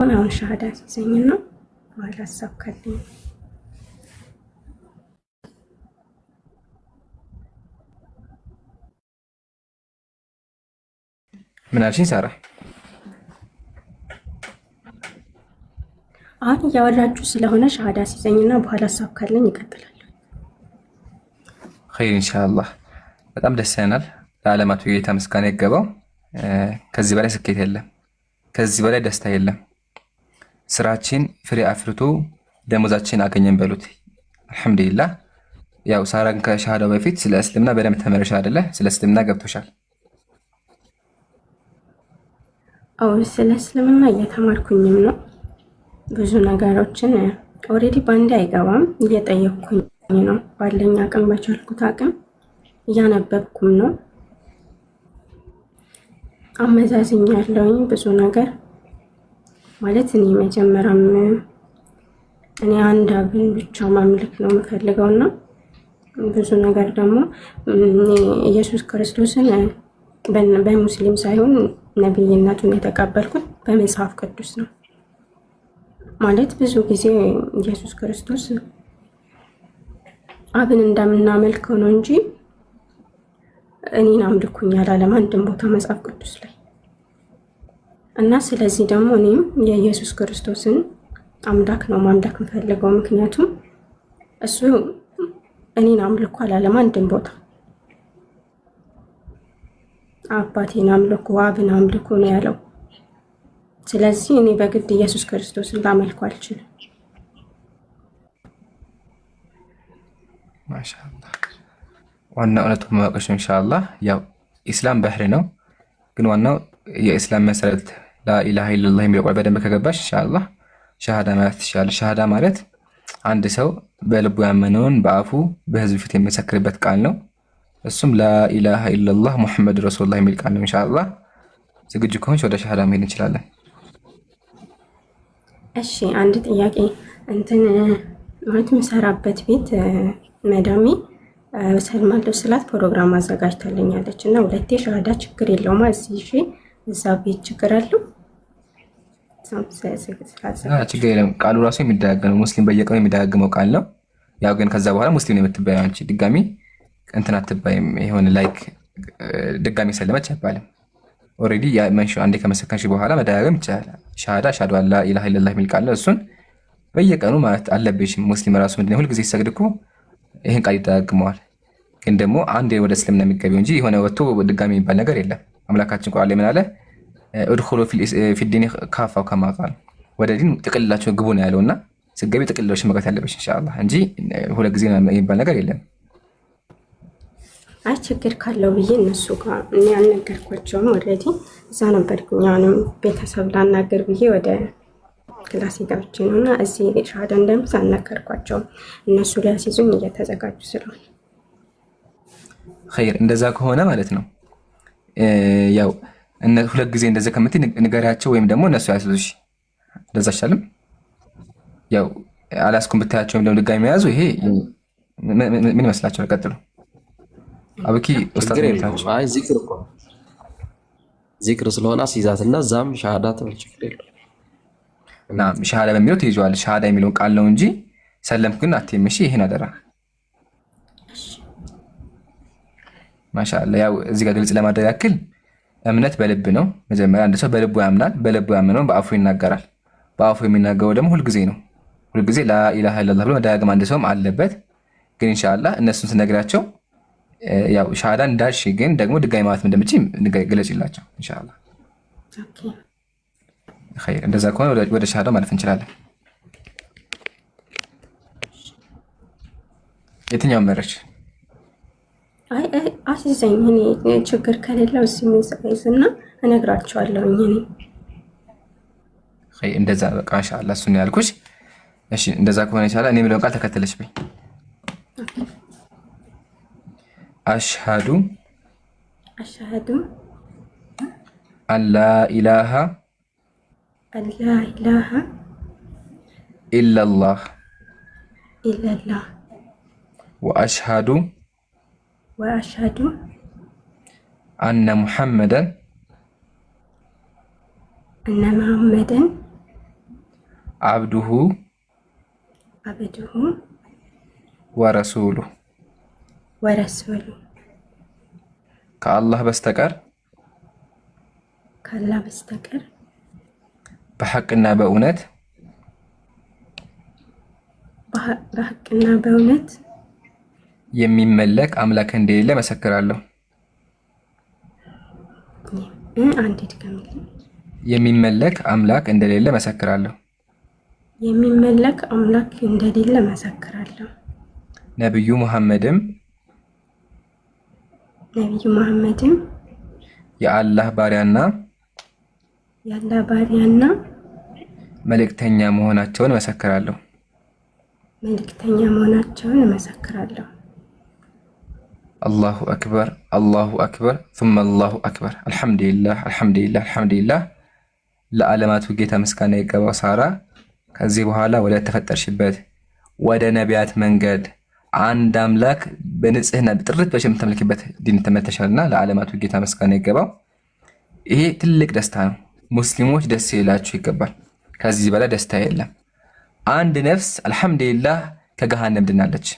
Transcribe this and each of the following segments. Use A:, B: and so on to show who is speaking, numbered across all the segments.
A: አሁን ሻሃዳ ሲሰኝና በኋላ አሳካልኝ።
B: ምን አልሽኝ ሳራ?
A: አሁን እያወራችሁ ስለሆነ ሻሃዳ ሲሰኝና በኋላ አሳካልኝ ይቀጥላል።
B: ኸይር ኢንሻአላህ። በጣም ደስ ይለናል። ለዓለማቱ ጌታ ምስጋና ይገባው። ከዚህ በላይ ስኬት የለም፣ ከዚህ በላይ ደስታ የለም። ስራችን ፍሬ አፍርቶ ደሞዛችን አገኘን በሉት። አልሐምዱሊላህ። ያው ሳራን ከሻሃዳው በፊት ስለ እስልምና በደንብ ተመረሻ አይደለ? ስለ እስልምና ገብቶሻል?
A: አዎ ስለ እስልምና እየተማርኩኝም ነው። ብዙ ነገሮችን ኦልሬዲ ባንዴ አይገባም፣ እየጠየቅኩኝ ነው። ባለኝ አቅም በቻልኩት አቅም እያነበብኩም ነው። አመዛዝኛለሁኝ ብዙ ነገር ማለት እኔ መጀመሪያም እኔ አንድ አብን ብቻ ማምለክ ነው የምፈልገውና ብዙ ነገር ደግሞ ኢየሱስ ክርስቶስን በሙስሊም ሳይሆን ነብይነቱን የተቀበልኩት በመጽሐፍ ቅዱስ ነው። ማለት ብዙ ጊዜ ኢየሱስ ክርስቶስ አብን እንደምናመልከው ነው እንጂ እኔን አምልኩኝ አላለም አንድም ቦታ መጽሐፍ ቅዱስ ላይ። እና ስለዚህ ደግሞ እኔም የኢየሱስ ክርስቶስን አምላክ ነው ማምለክ የምፈልገው። ምክንያቱም እሱ እኔን አምልኩ አላለም አንድም ቦታ። አባቴን አምልኩ፣ አብን አምልኩ ነው ያለው። ስለዚህ እኔ በግድ ኢየሱስ ክርስቶስን ላመልኩ አልችልም።
B: ማሻአላህ። ዋና እውነቱን ማወቅሽ ኢንሻአላህ። ያው ኢስላም ባህር ነው፣ ግን ዋናው የኢስላም መሰረት ላኢላሃ ኢለላህ የሚለው ቃል በደንብ ከገባሽ ኢንሻአላህ ሻሃዳ ማለት ትችላለሽ። ሻሃዳ ማለት አንድ ሰው በልቡ ያመነውን በአፉ በህዝብ ፊት የሚመሰክርበት ቃል ነው። እሱም ላኢላሃ ኢለላህ ሙሐመድ ረሱሉላህ የሚል ቃል ነው። ኢንሻአላህ ዝግጁ ከሆንሽ ወደ ሻሃዳ መሄድ እንችላለን።
A: እሺ አንድ ጥያቄ እንትን ማለት የምሰራበት ቤት መዳሜ ሰልማን ስላት ፕሮግራም አዘጋጅታለኛለች እና ሁለቴ ሻሃዳ ችግር የለውም እዚህ እዛ ቤት ችግር አለው?
B: ችግር የለም። ቃሉ ራሱ የሚደጋገመው ሙስሊም በየቀኑ የሚደጋገመው ቃል ነው። ያው ግን ከዛ በኋላ ሙስሊም ነው የምትባየው አንቺ። ድጋሚ እንትን አትባይም። የሆነ ላይክ ድጋሚ ሰለመች አይባልም። ኦልሬዲ አንዴ ከመሰከንሽ በኋላ መደጋገም ይቻላል። ሻሃዳ አሽሀዱ አን ላ ኢላሃ ኢለላህ የሚል ቃል ነው። እሱን በየቀኑ ማለት አለብሽም። ሙስሊም ራሱ ምንድን ነው ሁልጊዜ ሲሰግድ እኮ ይህን ቃል ይደጋግመዋል። ግን ደግሞ አንዴ ወደ እስልምና የሚገቢው እንጂ የሆነ ወጥቶ ድጋሚ የሚባል ነገር የለም። አምላካችን ቁርአን ላይ ምን አለ? እድኹሉ ፊዲኒ ካፋው ከማ ቃል፣ ወደ ዲን ጥቅልላቸው ግቡ ነው ያለውና ስገቢ ጥቅልላቸው መግባት ያለብሽ ኢንሻአላህ እንጂ ሁለት ጊዜ የሚባል ነገር የለም።
A: አይ ችግር ካለው ብዬ እነሱ ጋር እኔ አልነገርኳቸውም። ኦልሬዲ እዛ ነበርኩኝ። አሁንም ቤተሰብ ላናገር ብዬ ወደ ክላስ ገብቼ ነውና እዚህ ሻሃዳ እንደምስ አልነገርኳቸውም። እነሱ ሊያስይዙኝ እየተዘጋጁ ስለሆነ
B: ኸይር። እንደዛ ከሆነ ማለት ነው ያው ሁለት ጊዜ እንደዚህ ከምትይ ንገሪያቸው፣ ወይም ደግሞ እነሱ ያስይዙሽ። እንደዛ አይሻልም? ያው አላስኩም ብታያቸው ወይም ደግሞ ድጋሚ መያዙ ይሄ ምን ይመስላችኋል? ቀጥሉ። አብኪ ኡስታዝ ነው።
C: አይ ዚክር እኮ ዚክር ስለሆነ አስይዛትና እዛም ሻሃዳ ተመልጭ
B: እና ሻሃዳ በሚለው ትይዟል። ሻሃዳ የሚለውን ቃል ነው እንጂ ሰለምኩ ግን አትይም። እሺ ይሄን አደራ። ማሻአላ። ያው እዚህ ጋር ግልጽ ለማድረግ ያክል እምነት በልብ ነው። መጀመሪያ አንድ ሰው በልቡ ያምናል። በልቡ ያምነውን በአፉ ይናገራል። በአፉ የሚናገረው ደግሞ ሁልጊዜ ነው። ሁልጊዜ ላኢላሃ ኢለላህ ብሎ መደጋገም አንድ ሰውም አለበት። ግን ኢንሻአላህ እነሱን ስነግራቸው ያው ሻሃዳ እንዳልሽ ግን ደግሞ ድጋሚ ማለት እንደምችል ግለጽላቸው ኢንሻአላህ።
A: ኦኬ
B: ኸይር። እንደዛ ከሆነ ወደ ሻሃዳ ማለፍ እንችላለን። የትኛው መረች?
A: አይ አስይዘኝ። እኔ ችግር ከሌለው እዚህ ምንሰይዝና እነግራቸዋለሁ። እኔ
B: ኸይር። እንደዛ በቃ ኢንሻአላህ እሱን ያልኩሽ። እሺ እንደዛ ከሆነ ኢንሻአላህ እኔ የምለውን ቃል ተከተለሽ በይ። አሽሀዱ አን ላ ኢላሃ ኢለላህ ወአሽሀዱ አነ ሙሐመደን አብዱሁ
A: አብዱሁ
B: ወረሱሉ
A: ወረሱሉ
B: ከአላህ በስተቀር
A: ከአላህ በስተቀር
B: በሐቅና በእውነት
A: በሐቅና በእውነት
B: የሚመለክ አምላክ እንደሌለ መሰክራለሁ።
A: አንዴ ድገምልኝ።
B: የሚመለክ አምላክ እንደሌለ መሰክራለሁ።
A: የሚመለክ አምላክ እንደሌለ መሰክራለሁ።
B: ነብዩ ሙሐመድም የአላህ ባሪያና መልእክተኛ መሆናቸውን መሰክራለሁ። አላሁ አክበር አላሁ አክበር ثم አላሁ አክበር። አልሐምዱሊላህ አልሐምዱሊላህ አልሐምዱሊላህ። ለዓለማቱ ጌታ ምስጋና ይገባው። ሳራ ከዚህ በኋላ ወደ ተፈጠርሽበት ወደ ነቢያት መንገድ አንድ አምላክ በንጽህና ጥርት ብለሽ የምትመልክበት ዲን ተመተሻልና ለዓለማቱ ጌታ ምስጋና ይገባው። ይሄ ትልቅ ደስታ ነው። ሙስሊሞች ደስ ይላችሁ ይገባል። ከዚህ በላይ ደስታ የለም። አንድ ነፍስ አልሐምዱሊላህ ከገሃነም ድናለች።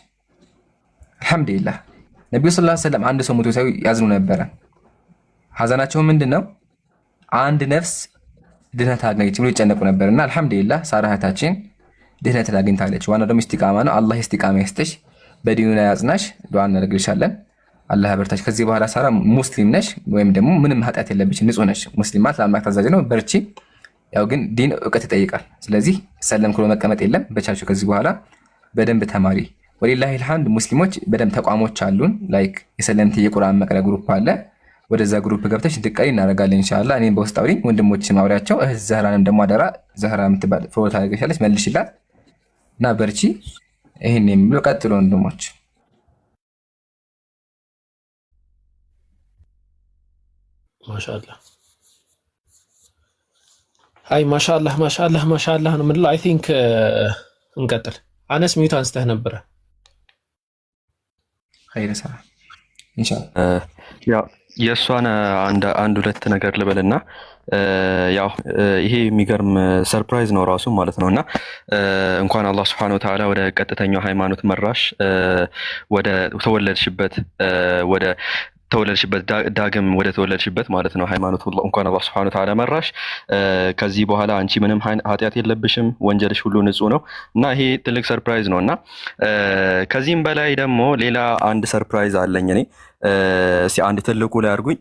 B: አልሐምዱሊላህ። ነብዩ ሰለላሁ ዐለይሂ ወሰለም አንድ ሰው ሞቶ ሳይ ያዝኑ ነበረ። ሐዘናቸው ምንድነው? አንድ ነፍስ ድህነት አገኘች ብሎ ይጨነቁ ነበርና አልሐምዱሊላህ ሳራ እህታችን ድህነትን አግኝታለች። ዋናው ደግሞ ኢስቲቃማ ነው። አላህ ኢስቲቃማ ይስጥሽ፣ በዲኑ ላይ ያጽናሽ። ዱዓ እናደርግልሻለን። አላህ ያበርታሽ። ከዚህ በኋላ ሳራ ሙስሊም ነሽ ወይም ደግሞ ምንም ኃጢአት የለብሽ፣ ንጹህ ነሽ። ሙስሊማት ለአምላክ ታዛዥ ነው። በርቺ። ያው ግን ዲን እውቀት ይጠይቃል። ስለዚህ ሰለም ክሎ መቀመጥ የለም። በቻልሽው ከዚህ በኋላ በደንብ ተማሪ። ወሊላሂ አልሐምድ ሙስሊሞች በደንብ ተቋሞች አሉን። ላይክ የሰለምት የቁርአን መቅሪያ ግሩፕ አለ። ወደዛ ግሩፕ ገብተሽ እንድትቀሪ እናደርጋለን ኢንሻአላህ። እኔም በውስጥ አውሪኝ፣ ወንድሞችም አውሪያቸው። እህት ዘህራንም ደግሞ አደራ ዘህራ የምትባል ፎቶ ታደርገሻለች፣ መልሽላት እና በርቺ። ይሄን የሚለው ቀጥሎ ወንድሞች
D: ማሻአላህ አይ ማሻአላህ ማሻአላህ ማሻአላህ ነው የምንለው። አይ ቲንክ እንቀጥል። አነስ ሚዩት አንስተህ ነበረ።
B: ኸይር ሰላም ኢንሻአላህ።
E: ያው የእሷን አንድ ሁለት ነገር ልበልና ያው ይሄ የሚገርም ሰርፕራይዝ ነው ራሱ ማለት ነውና እንኳን አላህ Subhanahu Wa Ta'ala ወደ ቀጥተኛው ሃይማኖት መራሽ ወደ ተወለድሽበት ዳግም ወደ ተወለድሽበት ማለት ነው ሃይማኖት እንኳን አላህ Subhanahu Wa Ta'ala መራሽ። ከዚህ በኋላ አንቺ ምንም ኃጢአት የለብሽም፣ ወንጀልሽ ሁሉ ንጹህ ነው እና ይሄ ትልቅ ሰርፕራይዝ ነውና ከዚህም በላይ ደግሞ ሌላ አንድ ሰርፕራይዝ አለኝ እኔ። እስቲ አንድ ትልቁ ላይ አድርጉኝ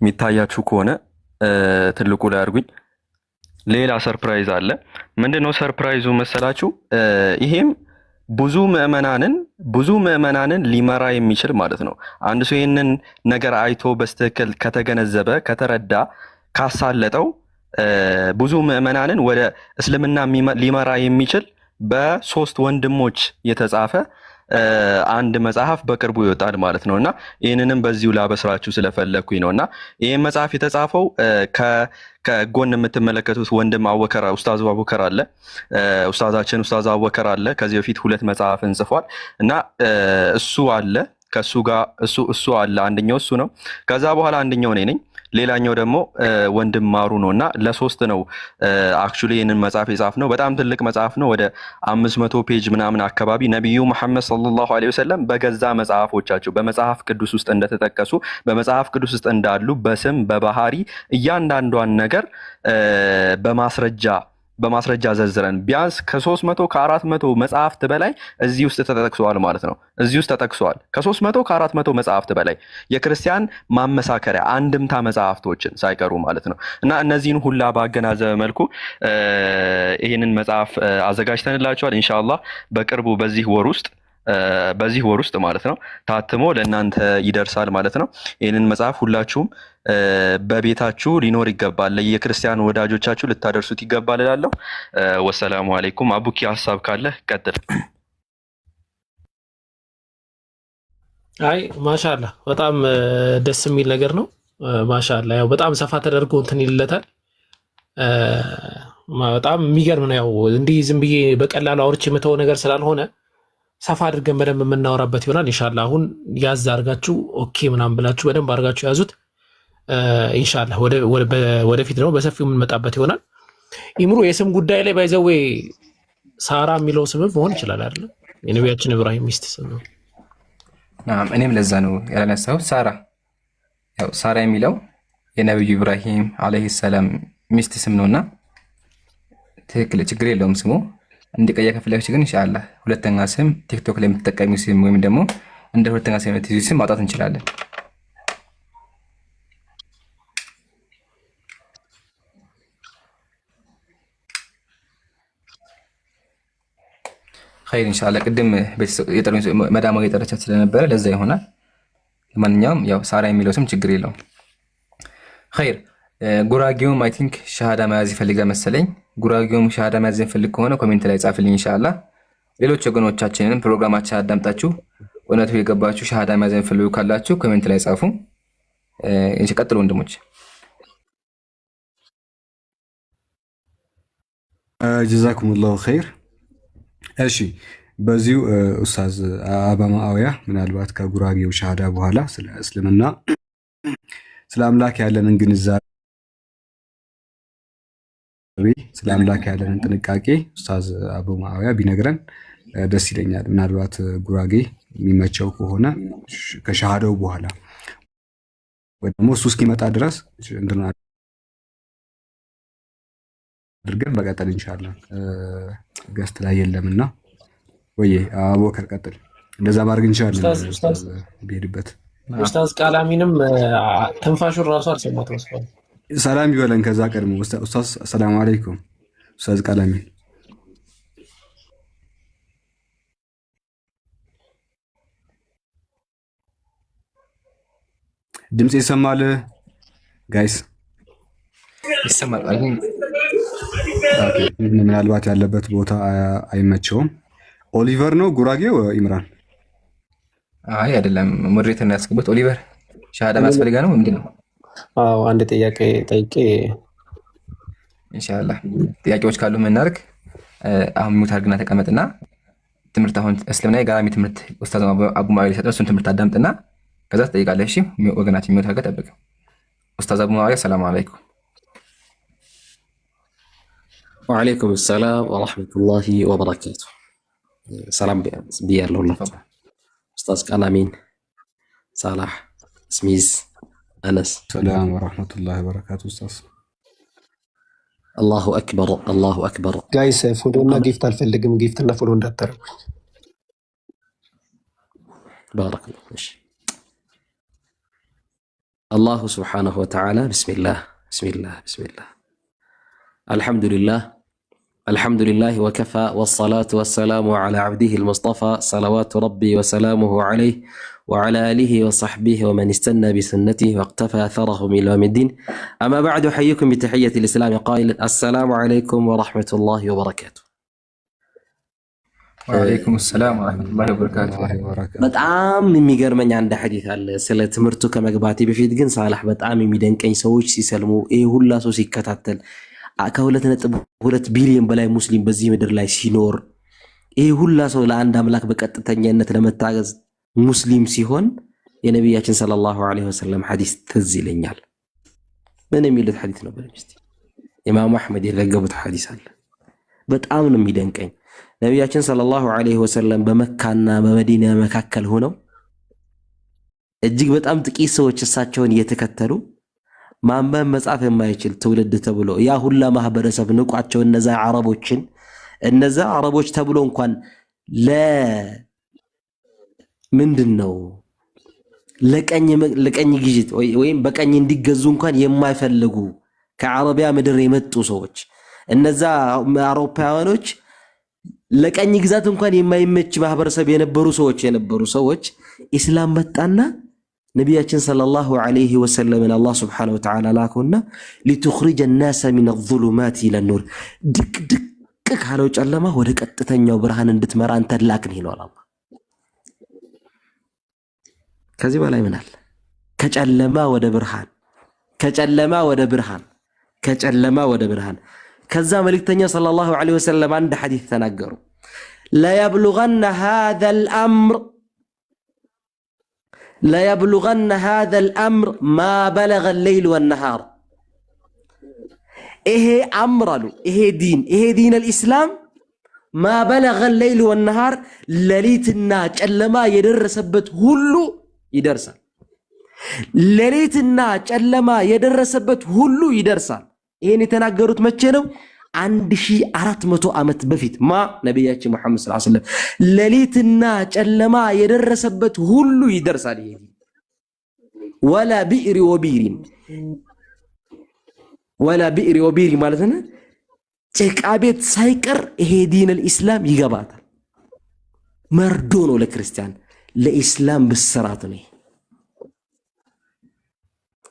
E: የሚታያችሁ ከሆነ ትልቁ ላይ አድርጉኝ። ሌላ ሰርፕራይዝ አለ። ምንድነው ሰርፕራይዙ መሰላችሁ? ይሄም ብዙ ምዕመናንን ሊመራ የሚችል ማለት ነው። አንድ ሰው ይህንን ነገር አይቶ በስትክክል ከተገነዘበ፣ ከተረዳ፣ ካሳለጠው ብዙ ምዕመናንን ወደ እስልምና ሊመራ የሚችል በሶስት ወንድሞች የተጻፈ አንድ መጽሐፍ በቅርቡ ይወጣል ማለት ነውና ይሄንንም በዚሁ ላበስራችሁ ስለፈለኩኝ ነውና ይሄን መጽሐፍ የተጻፈው ከጎን የምትመለከቱት ወንድም አወከር ኡስታዝ አወከር አለ። ኡስታዛችን ኡስታዝ አወከር አለ። ከዚህ በፊት 2 መጽሐፍን ጽፏል እና እሱ አለ ከሱ ጋር እሱ አለ። አንደኛው እሱ ነው። ከዛ በኋላ አንደኛው እኔ ነኝ። ሌላኛው ደግሞ ወንድም ማሩ ነውና ለሶስት ነው አክቹሊ ይሄንን መጽሐፍ የጻፍነው። በጣም ትልቅ መጽሐፍ ነው። ወደ 500 ፔጅ ምናምን አካባቢ ነብዩ መሐመድ ሰለላሁ ዐለይሂ ወሰለም በገዛ መጽሐፎቻቸው በመጽሐፍ ቅዱስ ውስጥ እንደተጠቀሱ በመጽሐፍ ቅዱስ ውስጥ እንዳሉ በስም በባህሪ እያንዳንዷን ነገር በማስረጃ ዘዝረን ቢያንስ ከ300 ከ400 መጽሐፍት በላይ እዚህ ውስጥ ተጠቅሰዋል ማለት ነው። እዚህ ውስጥ ተጠቅሰዋል ከ300 ከ400 መጽሐፍት በላይ የክርስቲያን ማመሳከሪያ አንድምታ መጽሐፍቶችን ሳይቀሩ ማለት ነው። እና እነዚህን ሁላ ባገናዘበ መልኩ ይሄንን መጽሐፍ አዘጋጅተንላችኋል። ኢንሻአላህ በቅርቡ በዚህ ወር ውስጥ ማለት ነው ታትሞ ለእናንተ ይደርሳል ማለት ነው። ይህንን መጽሐፍ ሁላችሁም በቤታችሁ ሊኖር ይገባል፣ ለየክርስቲያን ወዳጆቻችሁ ልታደርሱት ይገባል እላለሁ። ወሰላሙ አለይኩም። አቡኪ ሀሳብ ካለ ቀጥል።
D: አይ ማሻአላ በጣም ደስ የሚል ነገር ነው። ማሻአላ ያው በጣም ሰፋ ተደርጎ እንትን ይለታል። በጣም የሚገርም ነው። ያው እንዲህ ዝም ብዬ በቀላሉ አውርቼ የምተው ነገር ስላልሆነ ሰፋ አድርገን በደንብ የምናወራበት ይሆናል ኢንሻአላህ። አሁን ያዝ አድርጋችሁ ኦኬ ምናምን ብላችሁ በደንብ አድርጋችሁ ያዙት ኢንሻአላህ። ወደፊት ደግሞ በሰፊው የምንመጣበት ይሆናል። ኢምሩ የስም ጉዳይ ላይ ባይዘዌ ሳራ የሚለው ስም መሆን ይችላል አይደል? የነቢያችን ኢብራሂም ሚስት ስም ነው።
B: እኔም ለዛ ነው ያላነሳሁት። ሳራ ያው ሳራ የሚለው የነብዩ ኢብራሂም አለይሂ ሰላም ሚስት ስም ነውና ትክክል፣ ችግር የለውም ስሙ እንዲቀያ ከፈለግሽ ግን ኢንሻአላህ ሁለተኛ ስም ቲክቶክ ላይ የምትጠቀሚው ስም ወይም ደግሞ እንደ ሁለተኛ ስም የምትይዙ ስም ማውጣት እንችላለን። ኸይር ኢንሻአላህ። ቅድም መዳማ የጠረቻት ስለነበረ ለዛ ይሆናል። ለማንኛውም ያው ሳራ የሚለው ስም ችግር የለውም። ኸይር ጉራጌውም አይ ቲንክ ሻሃዳ መያዝ ይፈልጋል መሰለኝ። ጉራጌውም ሻሃዳ መያዝ ይፈልግ ከሆነ ኮሜንት ላይ ጻፍልኝ ኢንሻአላህ። ሌሎች ወገኖቻችንን ፕሮግራማችን አዳምጣችሁ እውነቱ የገባችሁ ሻሃዳ መያዝ ይፈልጉ ካላችሁ ኮሜንት ላይ ጻፉ። ቀጥሉ ወንድሞች።
F: ጀዛኩሙላሁ ኸይር። እሺ በዚሁ ኡስታዝ አባ ማአዊያ ምናልባት ከጉራጌው ሻሃዳ በኋላ ስለ እስልምና ስለ አምላክ ያለንን ግንዛቤ ስለ አምላክ ያለንን ጥንቃቄ ኡስታዝ አቡ ማአዊያ ቢነግረን ደስ ይለኛል። ምናልባት ጉራጌ የሚመቸው ከሆነ ከሻሃዳው በኋላ ወይ ደግሞ እሱ እስኪመጣ ድረስ እንትና አድርገን በቀጠል ኢንሻአላህ። ገስት ላይ የለምና ወይ አቡበከር ቀጥል። እንደዛ ባርግ ኢንሻአላህ ኡስታዝ ቢሄድበት።
D: ኡስታዝ ቃላሚንም ተንፋሹን ራሱ አልሰማተው መስሏል።
F: ሰላም ይበለን ከዛ ቀድሞ ኡስታዝ ሰላም አለይኩም ኡስታዝ ቃላሚ ድምጽ ይሰማል ጋይስ?
B: ይሰማል።
F: ምናልባት ያለበት ቦታ አይመቸውም። ኦሊቨር ነው ጉራጌው ኢምራን?
B: አይ አይደለም፣ ሞዴሬተር ነው ያስገቡት። ኦሊቨር ሻሃዳ ማስፈልጋ ነው ምንድን ነው?
D: አዎ አንድ ጥያቄ ጠይቄ
B: ኢንሻአላህ ጥያቄዎች ካሉ ምናርግ አሁን ሚውት አድርግና ተቀመጥና ትምህርት አሁን እስልምና የጋራሚ ትምህርት ኡስታዝ አቡ ማዕዊያ ሰጠው። እሱን ትምህርት አዳምጥና ከዛ ትጠይቃለህ። እሺ ወገናችን ሚውት አድርገህ ጠብቅ። ኡስታዝ አቡ ማዕዊያ ሰላም አለይኩም።
C: ወአለይኩም ሰላም ወራህመቱላሂ ወበረካቱ። ሰላም ብያለሁ። ኡስታዝ ቃላሚን፣ ሳላህ፣ ስሚዝ፣ አነስ
F: ሰላም ወራህመቱላሂ ወበረካቱ። ኡስታዝ
C: አላሁ አክበር አላሁ አክበር።
D: ጋይስ ፎሎና ጊፍት አልፈልግም። ጊፍትና ፎሎ እንዳታረጉኝ
C: ባረከላሁ። እሺ አላሁ ሱብሓነሁ ወተዓላ ቢስሚላህ ቢስሚላህ ቢስሚላህ አልሐምዱሊላህ ወከፋ ወሰላቱ ወሰላሙ ዐላ ዐብዲሂል ሙስጠፋ ሰለዋቱ ረቢ ወሰላሙሁ ዐለይሂ وعلى آله وصحبه ومن استنى بسنته واقتفى أثره إلى يوم الدين. أما بعد أحييكم بتحية الإسلام قائلا السلام عليكم ورحمة الله وبركاته.
B: وعليكم السلام ورحمة الله وبركاته.
C: በጣም የሚገርመኝ አንድ ሐዲስ አለ ስለ ትምህርቱ ከመግባቴ በፊት ግን ሳላህ በጣም የሚደንቀኝ ሰዎች ሲሰልሙ ይሄ ሁላ ሰው ሲከታተል ከ2.2 ቢሊዮን በላይ ሙስሊም በዚህ ምድር ላይ ሲኖር ይሄ ሁላ ሰው ለአንድ አምላክ በቀጥተኛነት ለመታገዝ ሙስሊም ሲሆን የነቢያችን ሰለላሁ ዐለይሂ ወሰለም ሐዲስ ትዝ ይለኛል። ምን የሚሉት ሐዲስ ነው? በለምስቲ ኢማሙ አህመድ የዘገቡት ሐዲስ አለ። በጣም ነው የሚደንቀኝ። ነቢያችን ሰለላሁ ዐለይሂ ወሰለም በመካና በመዲና መካከል ሆነው እጅግ በጣም ጥቂት ሰዎች እሳቸውን እየተከተሉ ማንበብ መጻፍ የማይችል ትውልድ ተብሎ ያ ሁላ ማህበረሰብ ንቋቸው እነዛ አረቦች ተብሎ እንኳን ምንድነው ለቀኝ ግዥት ወይም በቀኝ እንዲገዙ እንኳን የማይፈልጉ ከአረቢያ ምድር የመጡ ሰዎች እነዛ አውሮፓውያኖች ለቀኝ ግዛት እንኳን የማይመች ማህበረሰብ የነበሩ ሰዎች ኢስላም መጣና ነቢያችን ሰለላሁ ዐለይሂ ወሰለም አላህ ሱብሓነሁ ወተዓላ ላከውና ሊቱኽሪጀ الناس من الظلمات الى النور ድቅድቅ ካለው ጨለማ ወደ ቀጥተኛው ብርሃን እንድትመራ አንተ ላክን ይላል አላህ። ከዚህ በላይ ምን አለ? ከጨለማ ወደ ብርሃን ከዛ መልእክተኛው ሰለላሁ ዐለይሂ ወሰለም አንድ ሐዲስ ተናገሩ። لا يبلغن هذا الأمر ما بلغ الليل والنهار ይሄ አምር አሉ ይሄ ዲን አልኢስላም ማ በለገ ሌይል ወነሃር ሌሊትና ጨለማ የደረሰበት ሁሉ ይደርሳል። ሌሊትና ጨለማ የደረሰበት ሁሉ ይደርሳል። ይሄን የተናገሩት መቼ ነው? 1400 ዓመት በፊት ነቢያችን ሙሐመድ ሰለላሁ ዐለይሂ ወሰለም ሌሊትና ጨለማ የደረሰበት ሁሉ ይደርሳል። ይሄ ወላ ቢዕሪ ወቢሪ ማለት ነው። ጭቃ ቤት ሳይቀር ይሄ ዲን አልኢስላም ይገባታል። መርዶ ነው ለክርስቲያን፣ ለኢስላም ብስራት ነው።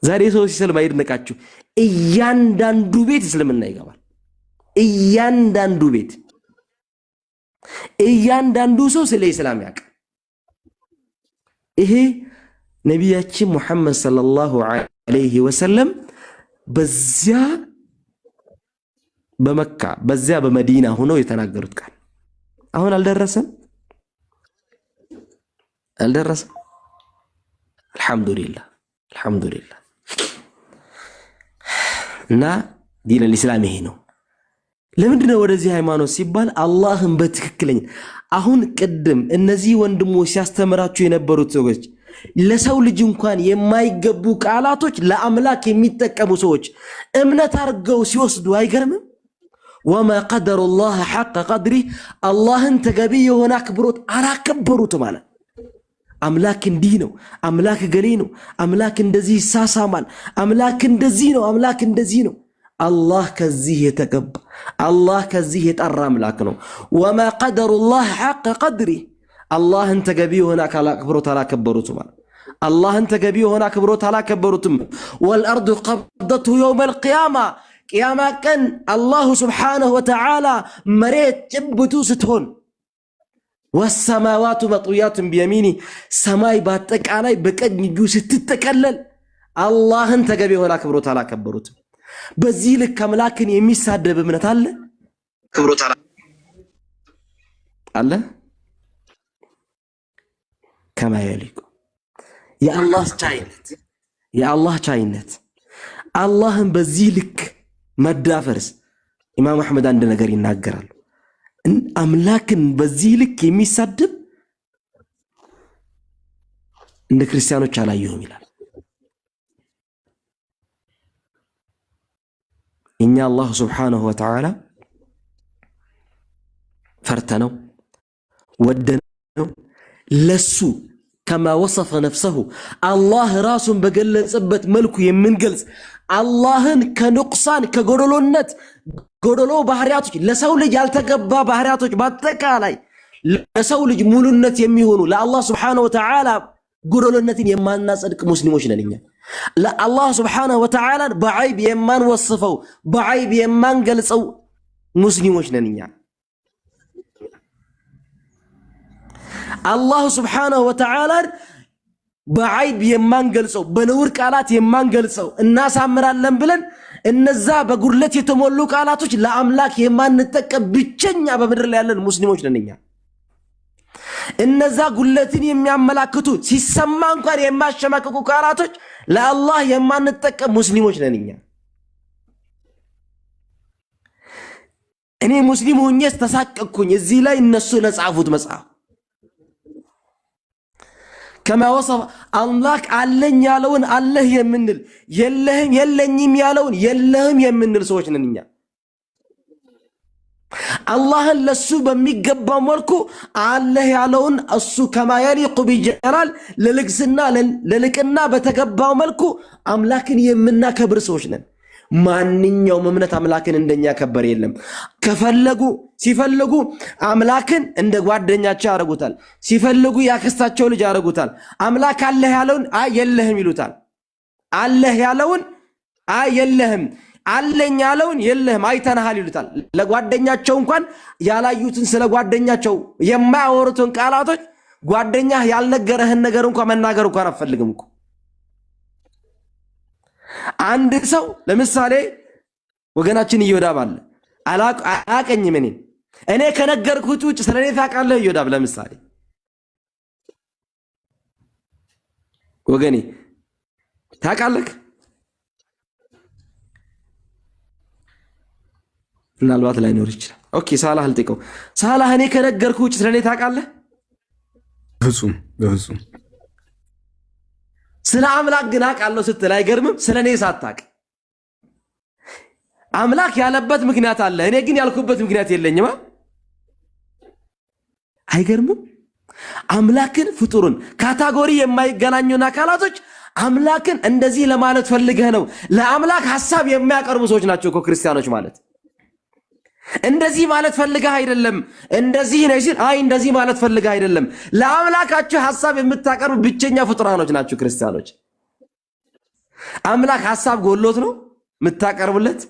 C: ዛሬ ሰው ሲሰልም አይድነቃችሁ። እያንዳንዱ ቤት እስልምና ይገባል። እያንዳንዱ ቤት፣ እያንዳንዱ ሰው ስለ ኢስላም ያውቃል። ይሄ ነቢያችን ሙሐመድ ሰለላሁ ዐለይሂ ወሰለም በዚያ በመካ በዚያ በመዲና ሆነው የተናገሩት ቃል አሁን አልደረሰም። አልሐምዱሊላህ እና ዲን አልኢስላም ይሄ ነው። ለምንድነው ወደዚህ ሃይማኖት ሲባል አላህን በትክክለኛ አሁን ቅድም እነዚህ ወንድሞች ሲያስተምራችሁ የነበሩት ሰዎች ለሰው ልጅ እንኳን የማይገቡ ቃላቶች ለአምላክ የሚጠቀሙ ሰዎች እምነት አድርገው ሲወስዱ አይገርምም? ወማ ቀደሩላህ ሐቀ ቀድሪ አላህን ተገቢ የሆነ አክብሮት አላከበሩት ማለት አምላክ እንዲህ ነው፣ አምላክ ገሌ ነው፣ አምላክ እንደዚህ ይሳሳማል፣ አምላክ እንደዚህ ነው፣ አምላክ እንደዚህ ነው። አላህ ከዚህ የተገባ አላህ ከዚህ የጠራ አምላክ ነው። ወማ ቀደሩላህ ሐቀ ቀድሪ አላህን ተገቢ የሆነ አክብሮት አላከበሩትም ማለት አላህን ተገቢ የሆነ አክብሮት አላከበሩትም። ወልአርዱ ቀብደቱ የውመል ቂያማ ቅያማ ቀን አላሁ ስብሓነሁ ወተዓላ መሬት ጭብጡ ስትሆን ወሰማዋቱ መጥውያቱን ቢየሚኒ ሰማይ በአጠቃላይ በቀኝ እጁ ስትጠቀለል አላህን ተገቢ የሆነ አክብሮት አላከበሩትም። በዚህ ልክ አምላክን የሚሳደብ እምነት አለ? ክብሮት አለ? ከማ የሊቁ የአላህ ቻይነት አላህን በዚህ ልክ መዳፈርስ። ኢማም አሕመድ አንድ ነገር ይናገራሉ። አምላክን በዚህ ልክ የሚሳደብ እንደ ክርስቲያኖች አላየሁም ይላል። እኛ አላህ ስብሓነሁ ወተዓላ ፈርተነው ወደነው ለሱ ከማ ወሰፈ ነፍሰሁ አላህ ራሱን በገለጸበት መልኩ የምንገልጽ አላህን ከንቁሳን ከጎደሎነት ጎደሎ ባህሪያቶች ለሰው ልጅ ያልተገባ ባህሪያቶች በአጠቃላይ ለሰው ልጅ ሙሉነት የሚሆኑ ለአላህ ስብሓነሁ ወተዓላ ጎደሎነትን የማናጸድቅ ሙስሊሞች ነን። እኛ ለአላህ ስብሓነሁ ወተዓላ በዐይብ የማንወስፈው በዐይብ የማንገልጸው ሙስሊሞች ነን። እኛ አላህ ስብሓነሁ ወተዓላ በዐይብ የማንገልጸው በነውር ቃላት የማንገልጸው እናሳምራለን ብለን እነዛ በጉድለት የተሞሉ ቃላቶች ለአምላክ የማንጠቀም ብቸኛ በምድር ላይ ያለን ሙስሊሞች ነን። እኛ እነዛ ጉድለትን የሚያመላክቱ ሲሰማ እንኳን የማያሸማቅቁ ቃላቶች ለአላህ የማንጠቀም ሙስሊሞች ነን። እኛ እኔ ሙስሊም ሆኜ ተሳቀቅኩኝ እዚህ ላይ እነሱ ለጻፉት መጽሐፍ ከማ ወሰፈ አምላክ አለኝ ያለውን አለህ የምንል የለህም የለኝም ያለውን የለህም የምንል ሰዎች ነን። እኛ አላህን ለሱ በሚገባው መልኩ አለህ ያለውን እሱ ከማ የሊቁ ቢጀላል ለልቅና በተገባው መልኩ አምላክን የምናከብር ሰዎች ነን። ማንኛውም እምነት አምላክን እንደኛ ከበር የለም። ሲፈልጉ አምላክን እንደ ጓደኛቸው ያደርጉታል። ሲፈልጉ ያክስታቸው ልጅ ያደርጉታል። አምላክ አለህ ያለውን አይ የለህም ይሉታል። አለህ ያለውን አይ የለህም፣ አለኝ ያለውን የለህም አይተናሃል ይሉታል። ለጓደኛቸው እንኳን ያላዩትን ስለ ጓደኛቸው የማያወሩትን ቃላቶች ጓደኛህ ያልነገረህን ነገር እንኳን መናገር እንኳን አፈልግም እኮ። አንድ ሰው ለምሳሌ ወገናችን ኢዮዳብ አለ አላቀኝም እኔ ከነገርኩት ውጭ ስለኔ ታውቃለህ ኢዮዳብ ለምሳሌ ወገኔ ታውቃለህ ምናልባት ላይኖር ይችላል። ኦኬ ሳላህ ልጠይቀው። ሳላህ እኔ ከነገርኩህ ውጭ ስለኔ ታውቃለህ?
F: በፍጹም
C: ስለ አምላክ ግን አውቃለሁ ስትል አይገርምም? ስለኔ ሳታውቅ አምላክ ያለበት ምክንያት አለ፣ እኔ ግን ያልኩበት ምክንያት የለኝም። አይገርምም? አምላክን ፍጡርን ካታጎሪ የማይገናኙን አካላቶች አምላክን እንደዚህ ለማለት ፈልገህ ነው። ለአምላክ ሐሳብ የሚያቀርቡ ሰዎች ናቸው እኮ ክርስቲያኖች ማለት። እንደዚህ ማለት ፈልገህ አይደለም፣ እንደዚህ ነው ሲል አይ እንደዚህ ማለት ፈልገህ አይደለም። ለአምላካችሁ ሐሳብ የምታቀርቡ ብቸኛ ፍጡራኖች ናቸው ክርስቲያኖች። አምላክ ሐሳብ ጎሎት ነው የምታቀርቡለት?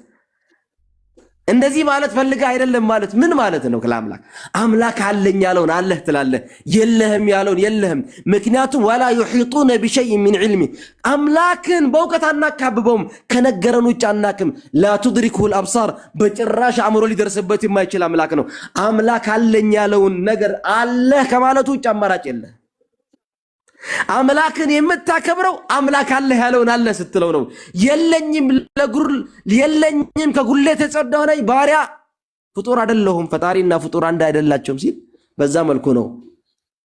C: እንደዚህ ማለት ፈልገህ አይደለም ማለት ምን ማለት ነው? ለአምላክ አምላክ አለኝ ያለውን አለህ ትላለህ፣ የለህም ያለውን የለህም። ምክንያቱም ወላ يحيطون بشيء من علمه አምላክን በእውቀት አናካብበውም፣ ከነገረን ውጭ አናክም። لا تدركه الابصار በጭራሽ አእምሮ ሊደርስበት የማይችል አምላክ ነው። አምላክ አለኝ ያለውን ነገር አለህ ከማለት ውጭ አማራጭ የለህ። አምላክን የምታከብረው አምላክ አለህ ያለውን አለ ስትለው ነው። የለኝም ከጉሌት የጸዳሁ ነኝ ባሪያ ፍጡር አይደለሁም፣ ፈጣሪና ፍጡር አንድ አይደላቸውም ሲል በዛ መልኩ ነው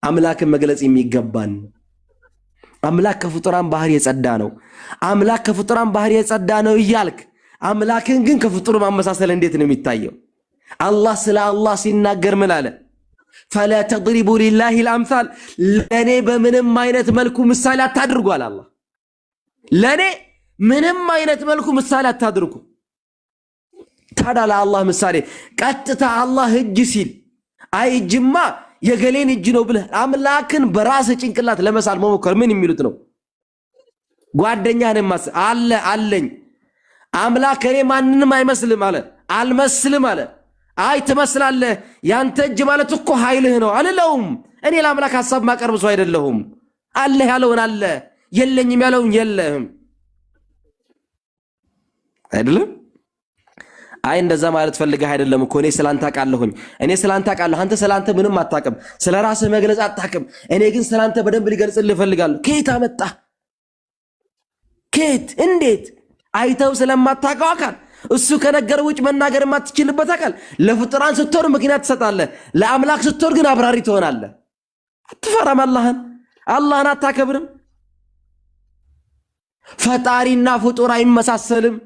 C: አምላክን መግለጽ የሚገባን። አምላክ ከፍጡራን ባህሪ የጸዳ ነው፣ አምላክ ከፍጡራን ባህሪ የጸዳ ነው እያልክ አምላክን ግን ከፍጡር ማመሳሰል እንዴት ነው የሚታየው? አላህ ስለ አላህ ሲናገር ምን አለ? فلا تضربوا لله الامثال ለኔ በምንም አይነት መልኩ ምሳሌ አታድርጓል። አላህ ለኔ ምንም አይነት መልኩ ምሳሌ አታድርጉ። ታዲያ ለአላህ ምሳሌ ቀጥታ አላህ እጅ ሲል አይ እጅማ የገሌን እጅ ነው ብለህ አምላክን በራስ ጭንቅላት ለመሳል መሞከር ምን የሚሉት ነው? ጓደኛህን ማስ አለ አለኝ አምላክ እኔ ማንንም አይመስልም አለ አልመስልም አለ። አይ ትመስላለህ፣ ያንተ እጅ ማለት እኮ ኃይልህ ነው አልለውም። እኔ ለአምላክ ሐሳብ ማቀርብ ሰው አይደለሁም። አለህ ያለውን አለ፣ የለኝም ያለውን የለህም አይደለም። አይ እንደዛ ማለት ፈልገህ አይደለም እኮ እኔ ስላንተ አውቃለሁኝ፣ እኔ ስላንተ አውቃለሁ፣ አንተ ስላንተ ምንም አታውቅም፣ ስለራስህ መግለጽ አታውቅም። እኔ ግን ስላንተ በደንብ ሊገልጽልህ እፈልጋለሁ። ከየት አመጣ? ከየት? እንዴት? አይተው ስለማታውቀው አካል እሱ ከነገር ውጭ መናገር የማትችልበት አካል ለፍጡራን ስትሆን ምክንያት ትሰጣለህ፣ ለአምላክ ስትሆን ግን አብራሪ ትሆናለህ። አትፈራም? አላህን አታከብርም? ፈጣሪና ፍጡር አይመሳሰልም።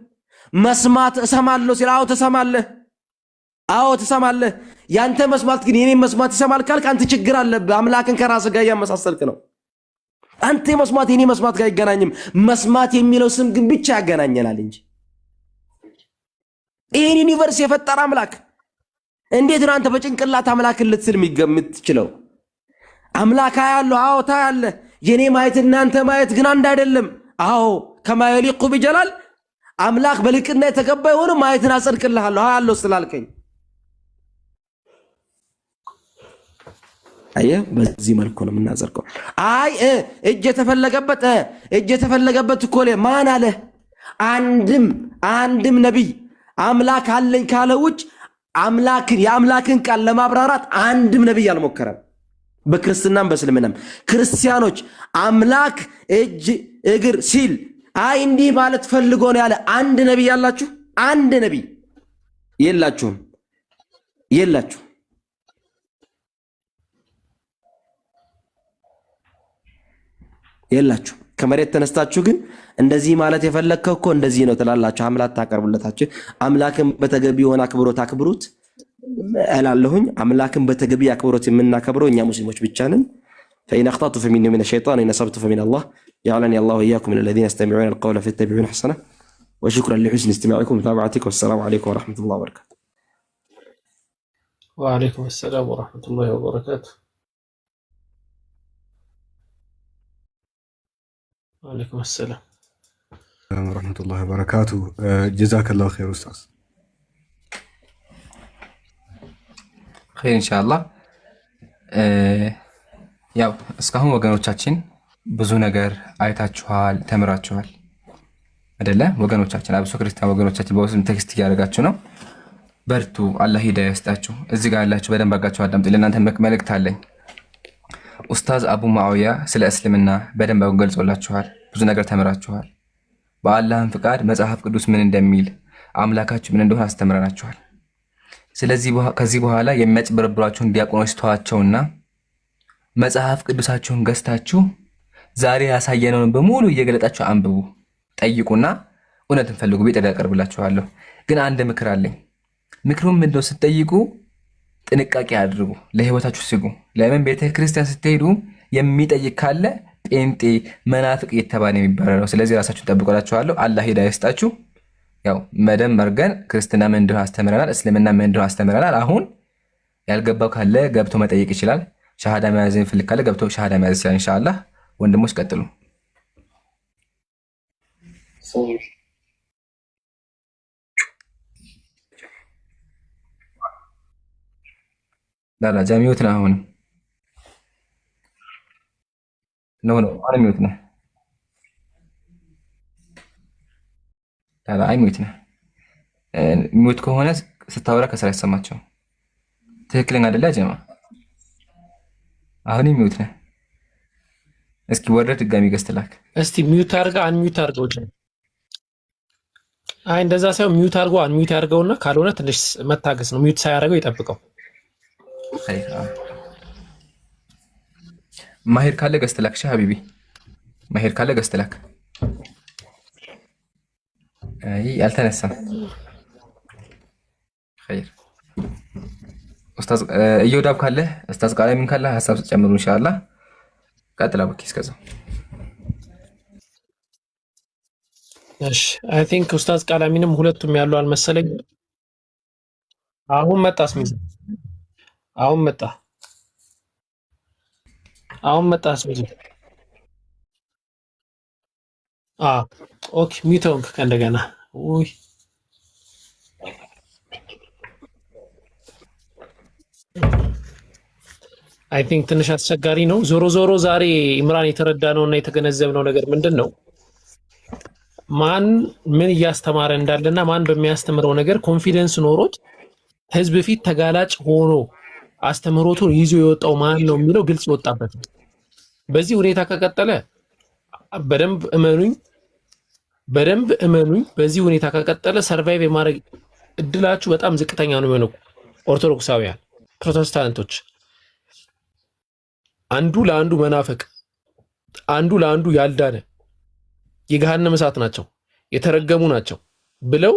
C: መስማት እሰማለሁ ሲል አዎ ትሰማለህ፣ አዎ ትሰማለህ። ያንተ መስማት ግን የኔ መስማት ይሰማል ካልክ አንተ ችግር አለብህ። አምላክን ከራስህ ጋር እያመሳሰልክ ነው። አንተ መስማት የኔ መስማት ጋር አይገናኝም። መስማት የሚለው ስም ግን ብቻ ያገናኘናል እንጂ ይህን ዩኒቨርስ የፈጠረ አምላክ እንዴት ነው አንተ በጭንቅላት አምላክን ልትስል የምትችለው? አምላክ ያለው አዎ ታያለህ። የኔ ማየት እናንተ ማየት ግን አንድ አይደለም። አዎ ከማ የሊቁ ቢጀላል አምላክ በልቅና የተገባ የሆነ ማየትን አጸድቅልሃለሁ ያለው ስላልከኝ አየህ፣ በዚህ መልኩ ነው የምናጸድቀው። አይ እጅ የተፈለገበት እኮ ማን አለ? አንድም ነቢይ አምላክ አለኝ ካለ ውጭ የአምላክን ቃል ለማብራራት አንድም ነቢይ አልሞከረም። በክርስትናም በእስልምናም ክርስቲያኖች አምላክ እጅ እግር ሲል አይ እንዲህ ማለት ፈልጎ ነው ያለ አንድ ነቢይ ያላችሁ? አንድ ነቢይ የላችሁም። ከመሬት ተነስታችሁ ግን እንደዚህ ማለት የፈለግከው እኮ እንደዚህ ነው ትላላችሁ። አምላክ ታቀርቡለታችሁ። አምላክን በተገቢ የሆነ አክብሮት አክብሩት እላለሁኝ። አምላክን በተገቢ አክብሮት የምናከብረው እኛ ሙስሊሞች ብቻ ነን። فإن أخطأت فمني ومن الشيطان وإن أصبت فمن الله جعلني الله وإياكم من الذين يستمعون القول فيتبعون أحسنه وشكرا لحسن استماعكم ومتابعتكم والسلام عليكم ورحمة الله وبركاته.
D: وعليكم السلام ورحمة الله وبركاته. وعليكم السلام
F: ورحمة الله وبركاته. جزاك الله خير أستاذ.
B: خير إن شاء الله. ያው እስካሁን ወገኖቻችን ብዙ ነገር አይታችኋል፣ ተምራችኋል አይደለ? ወገኖቻችን አብሶ ክርስቲያን ወገኖቻችን በውስጥ ቴክስት እያደረጋችሁ ነው። በርቱ፣ አላህ ሂዳያ ይስጣችሁ። እዚህ ጋር ያላችሁ በደንብ አጋችሁ አዳምጡ። ለእናንተ መልእክት አለኝ። ኡስታዝ አቡ ሙዓዊያ ስለ እስልምና በደንብ ገልጾላችኋል። ብዙ ነገር ተምራችኋል። በአላህም ፍቃድ መጽሐፍ ቅዱስ ምን እንደሚል አምላካችሁ ምን እንደሆነ አስተምረናችኋል። ስለዚህ ከዚህ በኋላ የሚያጭበረብሯችሁን ዲያቆኖች ተዋቸውና መጽሐፍ ቅዱሳችሁን ገዝታችሁ ዛሬ ያሳየነውን በሙሉ እየገለጣችሁ አንብቡ፣ ጠይቁና እውነትን ፈልጉ። ቤት ያቀርብላችኋለሁ። ግን አንድ ምክር አለኝ። ምክሩም ምንድነው? ስትጠይቁ ጥንቃቄ አድርጉ፣ ለህይወታችሁ ስጉ። ለምን ቤተ ክርስቲያን ስትሄዱ የሚጠይቅ ካለ ጴንጤ መናፍቅ እየተባለ የሚባለው ነው። ስለዚህ ራሳችሁን ጠብቆላችኋለሁ። አላህ ሂዳያ ይስጣችሁ። ያው መደም መርገን ክርስትና ምን እንደሆነ አስተምረናል፣ እስልምና ምን እንደሆነ አስተምረናል። አሁን ያልገባው ካለ ገብቶ መጠየቅ ይችላል። ሻሃዳ መያዝ የሚፈልግ ካለ ገብቶ ሻሃዳ መያዝ ይችላል። ኢንሻአላህ ወንድሞች ቀጥሉ። ላላ ጃሚውት ነው አሁን ነው አሁን ሚውት ነው። ላላ አይ ሚውት ነው። ሚውት ከሆነ ስታወራ ከስራ አይሰማቸው። ትክክለኛ አይደለ ጀማ። አሁን ሚውት ነው። እስኪ ወረድ ድጋሚ ገዝተላክ
D: እስቲ ሚውት አድርጋ አንሚውት አድርገው። አይ እንደዛ ሳይሆን ሚውት አድርገው አንሚውት ያድርገውና ካልሆነ ትንሽ መታገስ ነው። ሚውት ሳያደርገው ይጠብቀው።
B: ማሄር ካለ ገዝተላክ። ሀቢቢ ማሄር ካለ ገዝተላክ። አይ አልተነሳም። ኸይር ኡስታዝ እየወዳብ ካለ ኡስታዝ ቃላሚን ካለ ሐሳብ ጨምሩ ኢንሻአላህ። ቀጥላ በኪ እስከዛው።
D: እሺ አይ ቲንክ ኡስታዝ ቃላሚንም ሁለቱም ያሉ አልመሰለኝ። አሁን መጣ ስሚዝ አሁን መጣ ስሚዝ። ኦኬ ሚውት ከእንደገና ውይ አይ ቲንክ ትንሽ አስቸጋሪ ነው። ዞሮ ዞሮ ዛሬ ኢምራን የተረዳነውና የተገነዘብነው ነገር ምንድን ነው? ማን ምን እያስተማረ እንዳለና ማን በሚያስተምረው ነገር ኮንፊደንስ ኖሮት ህዝብ ፊት ተጋላጭ ሆኖ አስተምሮቱን ይዞ የወጣው ማን ነው የሚለው ግልጽ ይወጣበት ነው። በዚህ ሁኔታ ከቀጠለ በደንብ እመኑኝ፣ በዚህ ሁኔታ ከቀጠለ ሰርቫይቭ የማድረግ እድላችሁ በጣም ዝቅተኛ ነው የሚሆነው። ኦርቶዶክሳውያን፣ ፕሮቴስታንቶች አንዱ ለአንዱ መናፈቅ፣ አንዱ ለአንዱ ያልዳነ የገሃነመ እሳት ናቸው፣ የተረገሙ ናቸው ብለው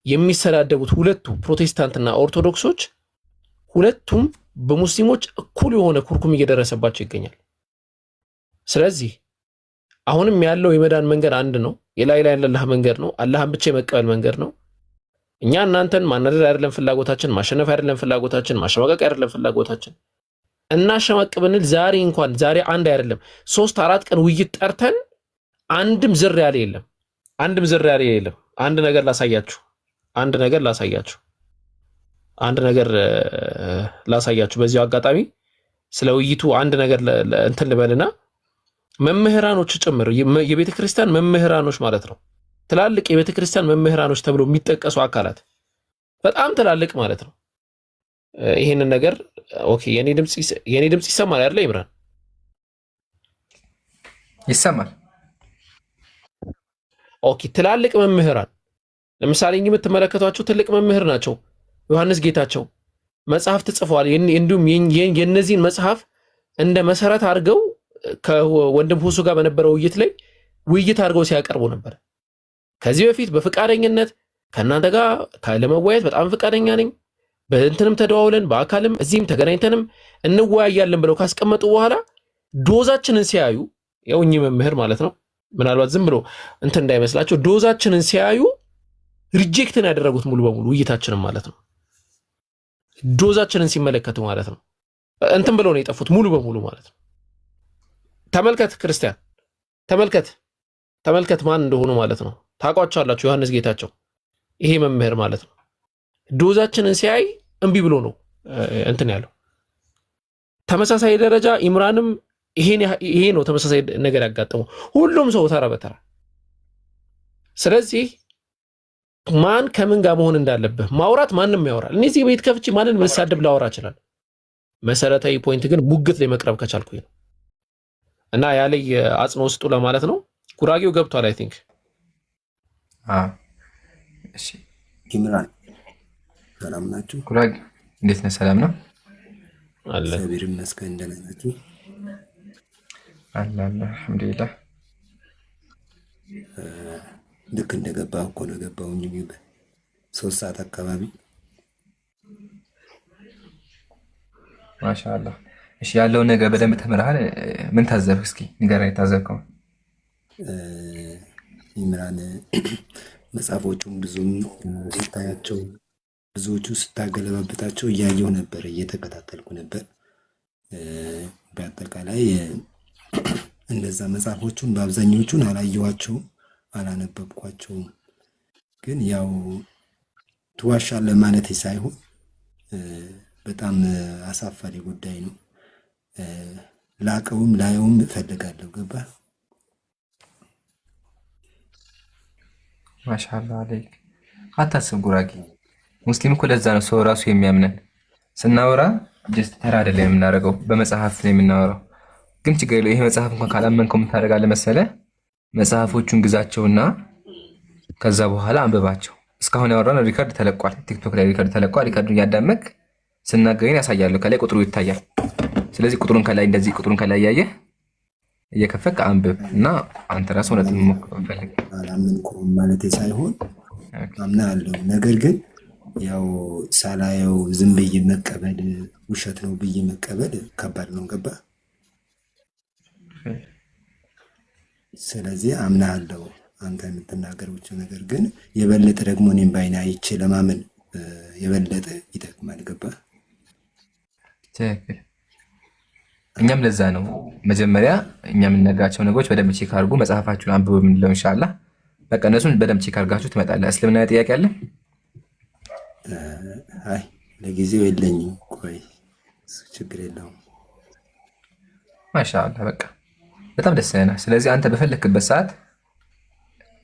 D: የሚሰዳደቡት ሁለቱ ፕሮቴስታንትና ኦርቶዶክሶች ሁለቱም በሙስሊሞች እኩል የሆነ ኩርኩም እየደረሰባቸው ይገኛል። ስለዚህ አሁንም ያለው የመዳን መንገድ አንድ ነው። የላ ኢላሀ ኢለላህ መንገድ ነው። አላህን ብቻ የመቀበል መንገድ ነው። እኛ እናንተን ማናደድ አይደለም ፍላጎታችን፣ ማሸነፍ አይደለም ፍላጎታችን፣ ማሸማቀቅ አይደለም ፍላጎታችን። እናሸማቅ ብንል ዛሬ አንድ አይደለም 3-4 ቀን ውይይት ጠርተን አንድም ዝር ያለ የለም። አንድ ነገር ላሳያችሁ። በዚሁ አጋጣሚ ስለ ውይይቱ አንድ ነገር እንትን ልበልና መምህራኖች ጭምር የቤተ ክርስቲያን መምህራኖች ማለት ነው፣ ትላልቅ የቤተ ክርስቲያን መምህራኖች ተብሎ የሚጠቀሱ አካላት በጣም ትላልቅ ማለት ነው። ይሄንን ነገር ኦኬ፣ የኔ ድምጽ ይሰማል አይደል? ኢምራን
B: ይሰማል።
D: ኦኬ፣ ትላልቅ መምህራን ለምሳሌ የምትመለከቷቸው ትልቅ መምህር ናቸው። ዮሐንስ ጌታቸው መጽሐፍ ተጽፈዋል። እንዲሁም የነዚህን መጽሐፍ እንደ መሰረት አድርገው ከወንድም ሁሱ ጋር በነበረው ውይይት አድርገው ሲያቀርቡ ነበር። ከዚህ በፊት በፍቃደኝነት ከእናንተ ጋር ለመወያየት በጣም ፍቃደኛ ነኝ፣ በእንትንም ተደዋውለን በአካልም እዚህም ተገናኝተንም እንወያያለን ብለው ካስቀመጡ በኋላ ዶዛችንን ሲያዩ ያው እኚህ መምህር ማለት ነው፣ ምናልባት ዝም ብሎ እንትን እንዳይመስላቸው ዶዛችንን ሲያዩ ሪጀክትን ያደረጉት ሙሉ በሙሉ ውይይታችንን ማለት ነው። ዶዛችንን ሲመለከቱ ማለት ነው እንትን ብለው ነው የጠፉት ሙሉ በሙሉ ማለት ነው። ተመልከት ክርስቲያን፣ ተመልከት ማን እንደሆኑ ማለት ነው። ታውቋቸዋላችሁ። ዮሐንስ ጌታቸው ይሄ መምህር ማለት ነው። ዶዛችንን ሲያይ እምቢ ብሎ ነው እንትን ያለው። ተመሳሳይ ደረጃ ኢምራንም ይሄ ነው ተመሳሳይ ነገር ያጋጠመው፣ ሁሉም ሰው ተራ በተራ። ስለዚህ ማን ከምን ጋር መሆን እንዳለብህ ማውራት ማንም ያወራል። እነዚህ ቤት ከፍቼ ማንን መሳደብ ላወራ ይችላል። መሰረታዊ ፖይንት ግን ሙግት ላይ መቅረብ ከቻልኩኝ ነው። እና ያለይ አጽንኦ ስጡ ለማለት ነው። ጉራጌው ገብቷል አይ ቲንክ።
G: ኢምራን ሰላም ናችሁ?
B: ጉራጌ እንዴት ነህ? ሰላም ነው
D: አለ
G: እግዚአብሔር ይመስገን። ደህና ናችሁ?
B: አለ አልሐምዱሊላህ።
G: ልክ እንደገባሁ እኮ ነው ገባሁኝ። 3 ሰዓት አካባቢ።
B: ማሻአላህ። እሺ ያለውን ነገር በደንብ ተምረሃል። ምን ታዘብክ? እስኪ ንገረኝ የታዘብከው።
G: ኢምራን መጽሐፎቹን ብዙም ስታያቸው ብዙዎቹ ስታገለባብጣቸው እያየሁ ነበር፣ እየተከታተልኩ ነበር። በአጠቃላይ እነዛ መጽሐፎቹን በአብዛኞቹን አላየኋቸውም፣ አላነበብኳቸውም። ግን ያው ትዋሻለህ ማለት ሳይሆን በጣም አሳፋሪ ጉዳይ ነው። ላቀውም ላየውም እፈልጋለሁ። ገባ?
B: ማሻአላህ አለይክ። አታስብ ጉራጌ፣ ሙስሊም እኮ ለዛ ነው ሰው ራሱ የሚያምነን። ስናወራ ጀስት ተራ አይደለም የምናደርገው፣ በመጽሐፍ ነው የምናወራው። ግን ችግር የለው። ይሄ መጽሐፍ እንኳን ካላመንከው ምን ታደርጋለህ መሰለህ? መጽሐፎቹን ግዛቸውና ከዛ በኋላ አንብባቸው። እስካሁን ያወራነው ሪከርድ ተለቋል፣ ቲክቶክ ላይ ሪከርድ ተለቋል። ሪከርዱን እያዳመክ ስናገኝ ያሳያለሁ። ከላይ ቁጥሩ ይታያል። ስለዚህ ቁጥሩን ከላይ እንደዚህ ቁጥሩን ከላይ ያየህ እየከፈክ አንብብ እና አንተ ራስህ እውነት ፈልግ።
G: አላመንኩም ማለት ሳይሆን አምናለሁ። ነገር ግን ያው ሳላየው ዝም ብዬ መቀበል ውሸት ነው ብዬ መቀበል ከባድ ነው። ገባ? ስለዚህ አምናለሁ አንተ የምትናገረው ነገር ግን የበለጠ ደግሞ እኔም ባይኔ አይቼ ለማመን የበለጠ ይጠቅማል። ገባ?
B: ትክክል። እኛም ለዛ ነው መጀመሪያ እኛ የምንነግራቸው ነገሮች በደንብ ቼክ አድርጉ፣ መጽሐፋችሁን አንብቡ የምንለው ኢንሻአላህ። በቃ እነሱን በደንብ ቼክ አድርጋችሁ ትመጣለህ። እስልምና ጥያቄ አለ?
G: አይ ለጊዜው የለኝም። ቆይ ችግር የለውም።
B: ማሻአላህ በቃ በጣም ደስ ይለናል። ስለዚህ አንተ በፈለክበት ሰዓት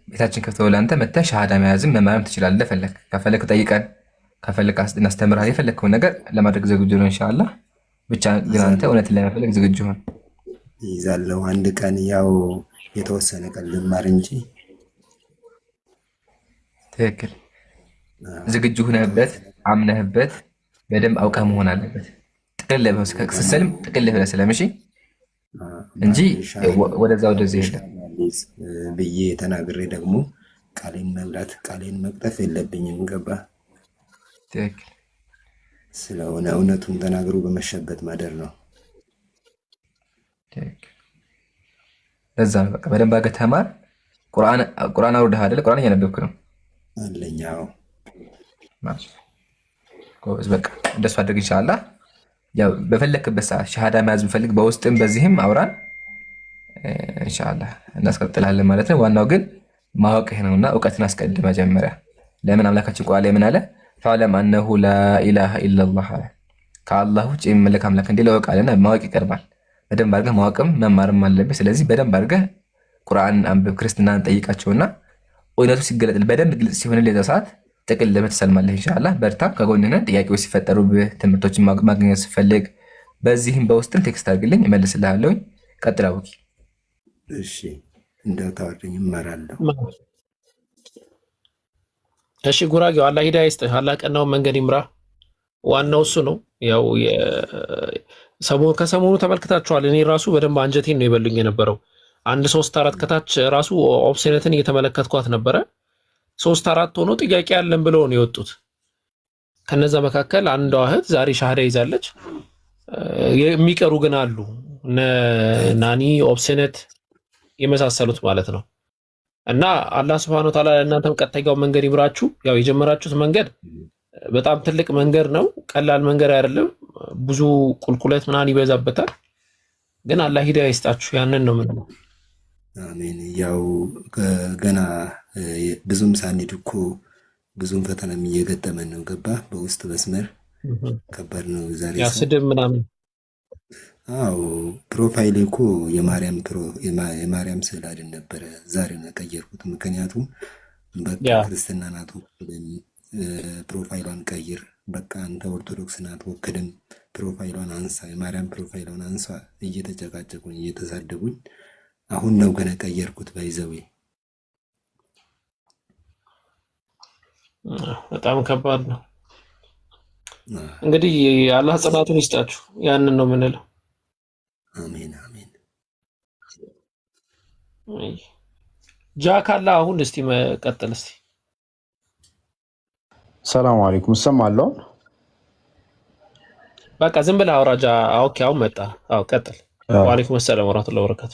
B: ቤታችን ከፍተው ለአንተ መተህ ሻሃዳ መያዝም መማርም ትችላለህ። ፈለክ ከፈለክ ጠይቀን፣ ከፈለክ እናስተምርሃል። የፈለከውን ነገር ለማድረግ ዝግጁ ነው ኢንሻአላህ። ብቻ ግን አንተ እውነትን ለመፈለግ ዝግጁ ሆን።
G: ይዛለሁ አንድ ቀን ያው የተወሰነ ቀን ልማር እንጂ።
B: ትክክል። ዝግጁ ሆነህበት አምነህበት በደንብ አውቀህ መሆን አለበት። ጥቅል ስትሰልም ጥቅል ብለህ ስለምሺ እንጂ ወደዛ ወደዚህ የለም
G: ብዬ ተናግሬ ደግሞ ቃሌን መብላት ቃሌን መቅጠፍ የለብኝም። ገባ?
B: ትክክል
G: ስለሆነ እውነቱን ተናግሮ በመሸበት ማደር ነው።
B: ለዛ ነው በቃ በደንብ አድርገህ ተማር። ቁርአን አውርደህ አይደለ? ቁርአን እያነበብክ ነው
G: አለኛው።
B: ጎበዝ። በቃ እንደሱ አድርግ ኢንሻአላህ። ያው በፈለክበት ሰዓት ሸሃዳ መያዝ ብፈልግ በውስጥም በዚህም አውራን ኢንሻአላህ እናስቀጥላለን ማለት ነው። ዋናው ግን ማወቅህ ነውና እውቀትን አስቀድም መጀመሪያ። ለምን አምላካችን ቁርአን ላይ ምን አለ? ፈዕለም አነሁ ላኢላሃ ኢለላህ፣ ከአላህ ውጭ የሚመለክ አምላክ እንደሌለ እወቅ አለና ማወቅ ይቀርባል። በደንብ አድርገህ ማወቅም መማርም አለብህ። ስለዚህ በደንብ አድርገህ ቁርአን አንብብ፣ ክርስትናን ጠይቃቸውና እውነቱ ሲገለጥ በደንብ ግልጽ ሲሆንልህ የዛ ሰዓት ጥቅል ለምትሰልማለህ ኢንሻአላህ። በርታ፣ ከጎንህ ነን። ጥያቄዎች ሲፈጠሩብህ፣ ትምህርቶችን ማግኘት ስትፈልግ በዚህም በውስጥም ቴክስት አድርግልኝ እመልስልሃለሁ። ቀጥል አቡኪ።
G: እሺ እንደው ታወሪኝ እማራለሁ።
D: እሺ ጉራጌው አላህ ሂዳያ ይስጥህ፣ አላህ ቀናውን መንገድ ይምራ። ዋናው እሱ ነው። ያው ከሰሞኑ ተመልክታችኋል። እኔ ራሱ በደንብ አንጀቴን ነው የበሉኝ የነበረው። 1-3-4 ከታች ራሱ ኦብሴነትን እየተመለከትኳት ነበረ። 3-4 ሆኖ ጥያቄ ያለን ብለው ነው የወጡት። ከነዛ መካከል አንዷ እህት ዛሬ ሻሃዳ ይዛለች። የሚቀሩ ግን አሉ፣ እነ ናኒ ኦብሴነት የመሳሰሉት ማለት ነው። እና አላህ Subhanahu Wa Ta'ala ለእናንተም ቀጣይጋው መንገድ ይምራችሁ። ያው የጀመራችሁት መንገድ በጣም ትልቅ መንገድ ነው፣ ቀላል መንገድ አይደለም። ብዙ ቁልቁለት ምናምን ይበዛበታል። ግን አላህ ሂዳያ ይስጣችሁ። ያንን ነው ምንለው።
G: አሜን። ያው ገና ብዙም ሳንሄድ እኮ ብዙም ፈተናም እየገጠመን ነው። ገባ? በውስጥ መስመር ከባድ ነው ዛሬ
D: ያ ስድብ ምናምን።
G: አዎ ፕሮፋይል እኮ የማርያም ስዕል አይደል ነበረ። ዛሬ ነው ቀየርኩት። ምክንያቱም በቃ ክርስትና ናት ወክልም ፕሮፋይሏን ቀይር፣ በቃ አንተ ኦርቶዶክስ ናት ወክልም ፕሮፋይሏን አንሳ፣ የማርያም ፕሮፋይሏን አንሳ እየተጨቃጨቁኝ እየተሳደቡኝ፣ አሁን ነው ገና ቀየርኩት። ባይዘዌ
D: በጣም ከባድ ነው። እንግዲህ አላህ ጽናቱን ይስጣችሁ። ያንን ነው የምንለው።
G: አሜን አሜን።
D: ጃካላ አሁን እስቲ መቀጠል እስቲ።
H: ሰላም አለይኩም እሰማለሁ።
D: በቃ ዝም ብለህ አውራጃ። ኦኬ አሁን መጣ። አዎ ቀጥል። ወአለይኩም ሰላም ወራህመቱላሂ ወበረካቱ።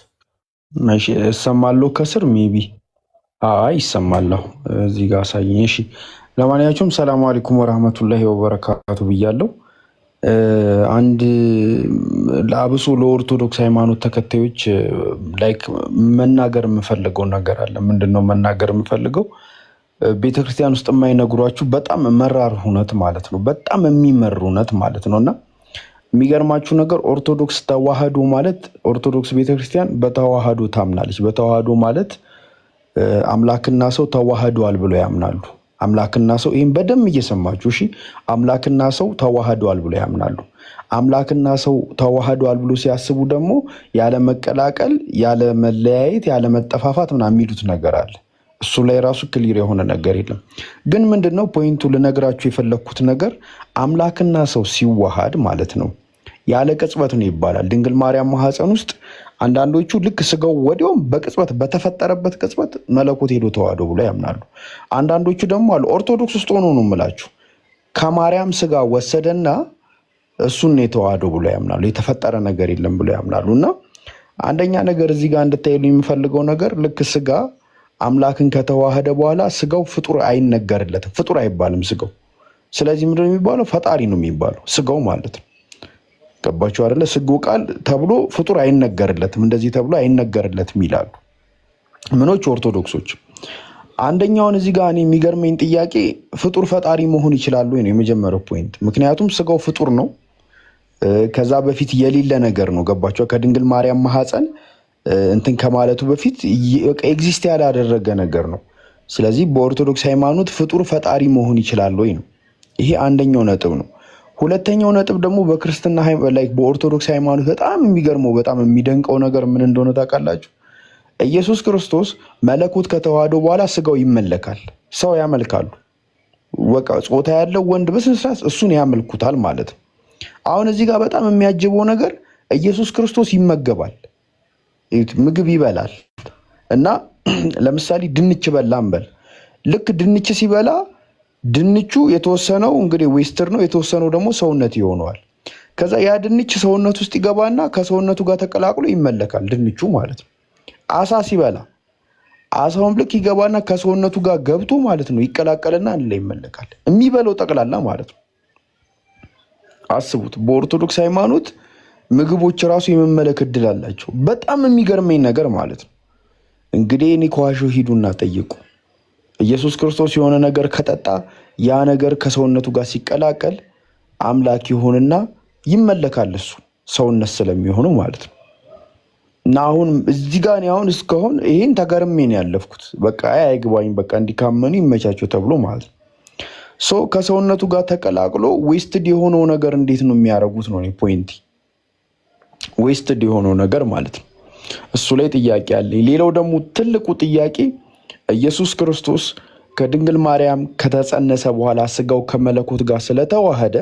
H: እሺ እሰማለሁ። ከስር ሜቢ አይ ይሰማለሁ። እዚህ ጋር አሳየኝ። እሺ ለማንኛውም ሰላም አለይኩም ወራህመቱላሂ ወበረካቱ ብያለሁ። አንድ ለአብሶ ለኦርቶዶክስ ሃይማኖት ተከታዮች ላይክ መናገር የምፈልገው ነገር አለ። ምንድነው መናገር የምፈልገው? ቤተክርስቲያን ውስጥ የማይነግሯችሁ በጣም መራር ሁነት ማለት ነው። በጣም የሚመር ሁነት ማለት ነውና የሚገርማችሁ ነገር ኦርቶዶክስ ተዋህዶ ማለት ኦርቶዶክስ ቤተክርስቲያን በተዋህዶ ታምናለች። በተዋህዶ ማለት አምላክና ሰው ተዋህደዋል ብሎ ያምናሉ። አምላክና ሰው ይሄን በደም እየሰማችሁ እሺ፣ አምላክና ሰው ተዋህደዋል ብሎ ያምናሉ። አምላክና ሰው ተዋህደዋል ብሎ ሲያስቡ ደግሞ ያለ መቀላቀል፣ ያለ መለያየት፣ ያለ መጠፋፋት ምናምን የሚሉት ነገር አለ። እሱ ላይ ራሱ ክሊር የሆነ ነገር የለም። ግን ምንድነው ፖይንቱ ልነግራችሁ የፈለኩት ነገር አምላክና ሰው ሲዋሃድ ማለት ነው ያለ ቅጽበት ነው ይባላል። ድንግል ማርያም ማህፀን ውስጥ አንዳንዶቹ ልክ ስጋው ወዲያው በቅጽበት በተፈጠረበት ቅጽበት መለኮት ሄዶ ተዋህዶ ብሎ ያምናሉ። አንዳንዶቹ ደግሞ አሉ ኦርቶዶክስ ውስጥ ሆኖ ነው የምላችሁ ከማርያም ስጋ ወሰደና እሱን ነው የተዋህዶ ብሎ ያምናሉ። የተፈጠረ ነገር የለም ብሎ ያምናሉ። እና አንደኛ ነገር እዚህ ጋር እንድታዩልኝ የምፈልገው ነገር ልክ ስጋ አምላክን ከተዋህደ በኋላ ስጋው ፍጡር አይነገርለትም። ፍጡር አይባልም ስጋው። ስለዚህ ምንድን ነው የሚባለው? ፈጣሪ ነው የሚባለው ስጋው ማለት ነው። ገባችሁ አይደለ? ስጋው ቃል ተብሎ ፍጡር አይነገርለትም፣ እንደዚህ ተብሎ አይነገርለትም ይላሉ ምኖች ኦርቶዶክሶች። አንደኛውን እዚህ ጋር እኔ የሚገርመኝ ጥያቄ ፍጡር ፈጣሪ መሆን ይችላሉ ነው የመጀመሪያው ፖይንት። ምክንያቱም ስጋው ፍጡር ነው፣ ከዛ በፊት የሌለ ነገር ነው። ገባችሁ? ከድንግል ማርያም ማህፀን እንትን ከማለቱ በፊት ኤግዚስት ያላደረገ ነገር ነው። ስለዚህ በኦርቶዶክስ ሃይማኖት ፍጡር ፈጣሪ መሆን ይችላል ወይ ነው። ይሄ አንደኛው ነጥብ ነው። ሁለተኛው ነጥብ ደግሞ በክርስትና በኦርቶዶክስ ሃይማኖት በጣም የሚገርመው በጣም የሚደንቀው ነገር ምን እንደሆነ ታውቃላችሁ? ኢየሱስ ክርስቶስ መለኮት ከተዋህዶ በኋላ ስጋው ይመለካል፣ ሰው ያመልካሉ። በቃ ጾታ ያለው ወንድ በስነ ስርዓት እሱን ያመልኩታል ማለት ነው። አሁን እዚህ ጋር በጣም የሚያጅበው ነገር ኢየሱስ ክርስቶስ ይመገባል፣ ምግብ ይበላል እና ለምሳሌ ድንች በላ እንበል። ልክ ድንች ሲበላ ድንቹ የተወሰነው እንግዲህ ዌስተር ነው፣ የተወሰነው ደግሞ ሰውነት ይሆነዋል። ከዛ ያ ድንች ሰውነት ውስጥ ይገባና ከሰውነቱ ጋር ተቀላቅሎ ይመለካል ድንቹ ማለት ነው። አሳ ሲበላ አሳውም ልክ ይገባና ከሰውነቱ ጋር ገብቶ ማለት ነው ይቀላቀልና አንድ ላይ ይመለካል። የሚበላው ጠቅላላ ማለት ነው። አስቡት። በኦርቶዶክስ ሃይማኖት ምግቦች ራሱ የመመለክ እድል አላቸው። በጣም የሚገርመኝ ነገር ማለት ነው እንግዲህ እኔ ከዋሾ ሂዱና ጠይቁ። ኢየሱስ ክርስቶስ የሆነ ነገር ከጠጣ ያ ነገር ከሰውነቱ ጋር ሲቀላቀል አምላክ ይሆንና ይመለካል፣ እሱ ሰውነት ስለሚሆኑ ማለት ነው። እና አሁን እዚህ ጋር አሁን እስካሁን ይሄን ተገርሜ ነው ያለፍኩት። በቃ አይግባኝ፣ በቃ እንዲካመኑ ይመቻቸው ተብሎ ማለት ነው። ሶ ከሰውነቱ ጋር ተቀላቅሎ ዌስትድ የሆነው ነገር እንዴት ነው የሚያደርጉት ነው ፖይንቲ። ዌስትድ የሆነው ነገር ማለት ነው። እሱ ላይ ጥያቄ አለኝ። ሌላው ደግሞ ትልቁ ጥያቄ ኢየሱስ ክርስቶስ ከድንግል ማርያም ከተጸነሰ በኋላ ስጋው ከመለኮት ጋር ስለተዋሃደ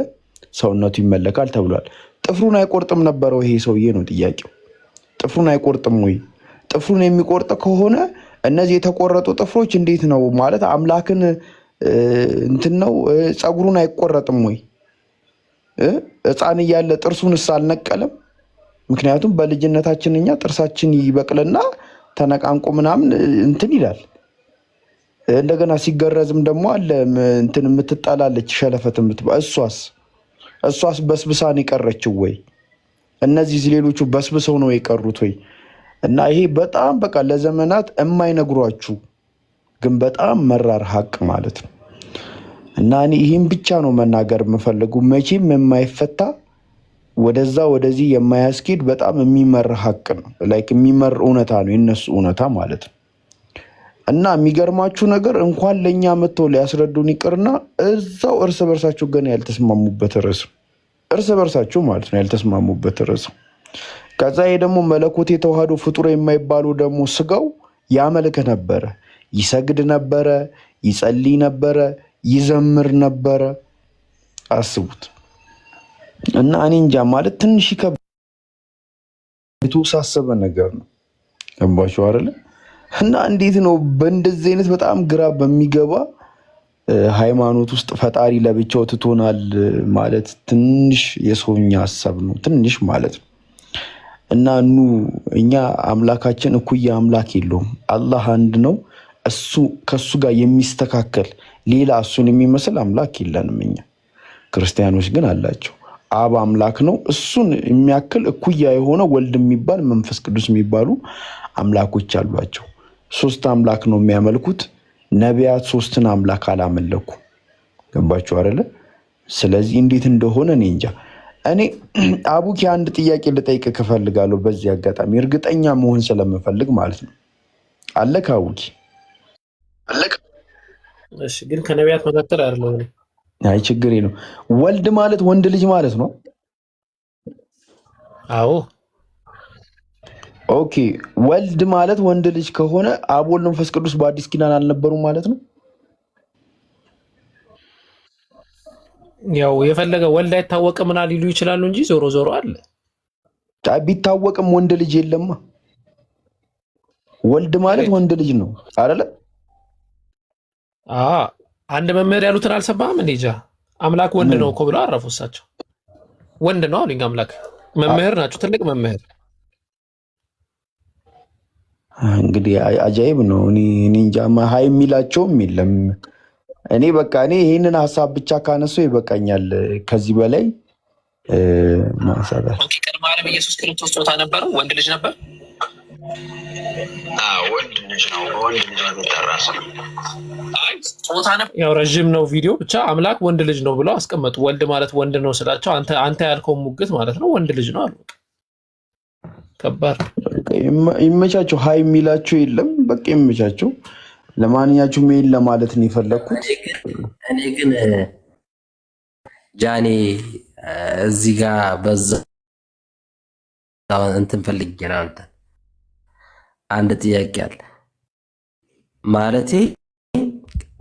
H: ሰውነቱ ይመለካል ተብሏል። ጥፍሩን አይቆርጥም ነበረው ይሄ ሰውዬ ነው ጥያቄው። ጥፍሩን አይቆርጥም ወይ? ጥፍሩን የሚቆርጥ ከሆነ እነዚህ የተቆረጡ ጥፍሮች እንዴት ነው ማለት አምላክን እንትን ነው? ፀጉሩን አይቆረጥም ወይ? ሕፃን እያለ ጥርሱንስ አልነቀለም? ምክንያቱም በልጅነታችን እኛ ጥርሳችን ይበቅልና ተነቃንቆ ምናምን እንትን ይላል። እንደገና ሲገረዝም ደግሞ አለ እንትን የምትጣላለች ሸለፈት እሷስ በስብሳን የቀረችው ወይ? እነዚህ ሌሎቹ በስብሰው ነው የቀሩት ወይ? እና ይሄ በጣም በቃ ለዘመናት የማይነግሯችሁ ግን በጣም መራር ሀቅ ማለት ነው። እና እኔ ይህን ብቻ ነው መናገር የምፈልጉ። መቼም የማይፈታ ወደዛ ወደዚህ የማያስኬድ በጣም የሚመር ሀቅ ነው። ላይክ የሚመር እውነታ ነው፣ የነሱ እውነታ ማለት ነው። እና የሚገርማችሁ ነገር እንኳን ለእኛ መጥተው ሊያስረዱን ይቅርና እዛው እርስ በርሳቸው ገና ያልተስማሙበት ርዕስ እርስ በርሳቸው ማለት ነው ያልተስማሙበት ርዕስ። ከዛ ይሄ ደግሞ መለኮት የተዋህዶ ፍጡር የማይባሉ ደግሞ ስጋው ያመልክ ነበረ፣ ይሰግድ ነበረ፣ ይጸልይ ነበረ፣ ይዘምር ነበረ። አስቡት። እና እኔ እንጃ ማለት ትንሽ የተወሳሰበ ነገር ነው። ገባችሁ አይደለ? እና እንዴት ነው በእንደዚህ አይነት በጣም ግራ በሚገባ ሃይማኖት ውስጥ ፈጣሪ ለብቻው ትቶናል ማለት ትንሽ የሰውኛ ሀሳብ ነው፣ ትንሽ ማለት ነው። እና እኛ አምላካችን እኩያ አምላክ የለውም። አላህ አንድ ነው። እሱ ከሱ ጋር የሚስተካከል ሌላ እሱን የሚመስል አምላክ የለንም። እኛ ክርስቲያኖች ግን አላቸው። አብ አምላክ ነው። እሱን የሚያክል እኩያ የሆነ ወልድ የሚባል መንፈስ ቅዱስ የሚባሉ አምላኮች አሏቸው። ሶስት አምላክ ነው የሚያመልኩት። ነቢያት ሶስትን አምላክ አላመለኩ። ገባችሁ አይደለ? ስለዚህ እንዴት እንደሆነ እኔ እንጃ። እኔ አቡኪ አንድ ጥያቄ ልጠይቅ እፈልጋለሁ በዚህ አጋጣሚ እርግጠኛ መሆን ስለምፈልግ ማለት ነው። አለ ከአቡኪ
D: እሺ፣ ግን ከነቢያት መካከል አይደለም።
H: አይ ችግር ነው። ወልድ ማለት ወንድ ልጅ ማለት ነው?
D: አዎ።
H: ኦኬ፣ ወልድ ማለት ወንድ ልጅ ከሆነ አብ ወልድ መንፈስ ቅዱስ በአዲስ ኪዳን አልነበሩም ማለት ነው?
D: ያው የፈለገ ወልድ አይታወቅም ምናምን ሊሉ ይችላሉ እንጂ ዞሮ ዞሮ አለ።
H: ቢታወቅም ወንድ ልጅ የለማ። ወልድ ማለት ወንድ ልጅ ነው አይደለ?
D: አንድ መምህር ያሉትን አልሰማህም? እንዴ አምላክ ወንድ ነው እኮ ብለው አረፉ። እሳቸው ወንድ ነው አሉኝ። አምላክ መምህር ናቸው፣ ትልቅ መምህር።
H: እንግዲህ አጃይብ ነው። እኔ እንጃ ሀይ የሚላቸውም የለም። እኔ በቃ ይህንን ሀሳብ ብቻ ካነሱ ይበቃኛል። ከዚህ በላይ ማንሳት
D: ቅድመ ዓለም ኢየሱስ ክርስቶስ ጾታ ነበረው? ወንድ ልጅ ነበር?
I: ወንድ ልጅ ነው። በወንድ ልጅ የሚጠራ ስም
D: ጾታ ነበር። ያው ረዥም ነው ቪዲዮ። ብቻ አምላክ ወንድ ልጅ ነው ብለው አስቀመጡ። ወልድ ማለት ወንድ ነው ስላቸው አንተ ያልከው ሙግት ማለት ነው ወንድ ልጅ ነው አሉ። ከባድ
H: ይመቻቸው። ሀይ የሚላቸው የለም። በቃ ይመቻቸው። ለማንኛችሁም ይሄን ለማለት ነው የፈለግኩት።
C: እኔ ግን ጃኔ እዚህ ጋር በዛ እንትን ፈልጌ ነው። አንድ ጥያቄ አለ ማለቴ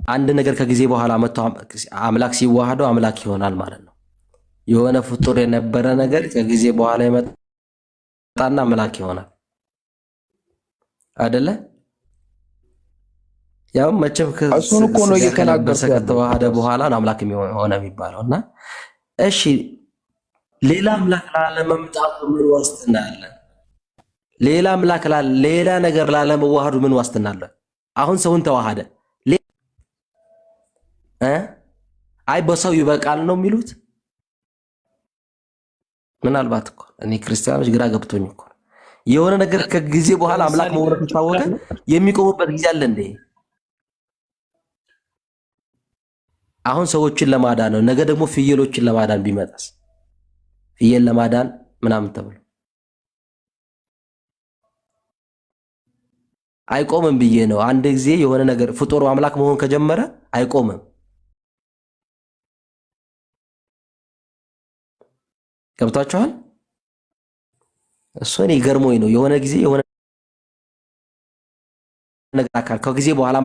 C: አንድ ነገር ከጊዜ በኋላ መጥቶ አምላክ ሲዋሃደው አምላክ ይሆናል ማለት ነው። የሆነ ፍጡር የነበረ ነገር ከጊዜ በኋላ ይመጣና አምላክ ይሆናል አይደለ? ያው መቼም
H: እሱን እኮ ነው እየተናገርኩት
C: ከተዋሃደ በኋላ ነው አምላክ ሆነ የሚባለው። እና እሺ ሌላ አምላክ ላለመምጣቱ ምን ዋስትና አለ? ሌላ አምላክ ሌላ ነገር ላለመዋሃዱ ምን ዋስትና አለ? አሁን ሰውን ተዋሃደ። አይ በሰው ይበቃል ነው የሚሉት። ምናልባት እኮ እኔ ክርስቲያኖች ግራ ገብቶኝ እኮ የሆነ ነገር ከጊዜ በኋላ አምላክ መውረድ ታወቀ የሚቆሙበት ጊዜ አለ እንዴ? አሁን ሰዎችን ለማዳን ነው። ነገ ደግሞ ፍየሎችን ለማዳን ቢመጣስ? ፍየል ለማዳን ምናምን ተብሎ አይቆምም ብዬ ነው። አንድ ጊዜ የሆነ ነገር ፍጡር አምላክ መሆን ከጀመረ አይቆምም። ገብታችኋል? እሱ እኔ ገርሞኝ ነው። የሆነ ጊዜ የሆነ ነገር አካል ከጊዜ በኋላ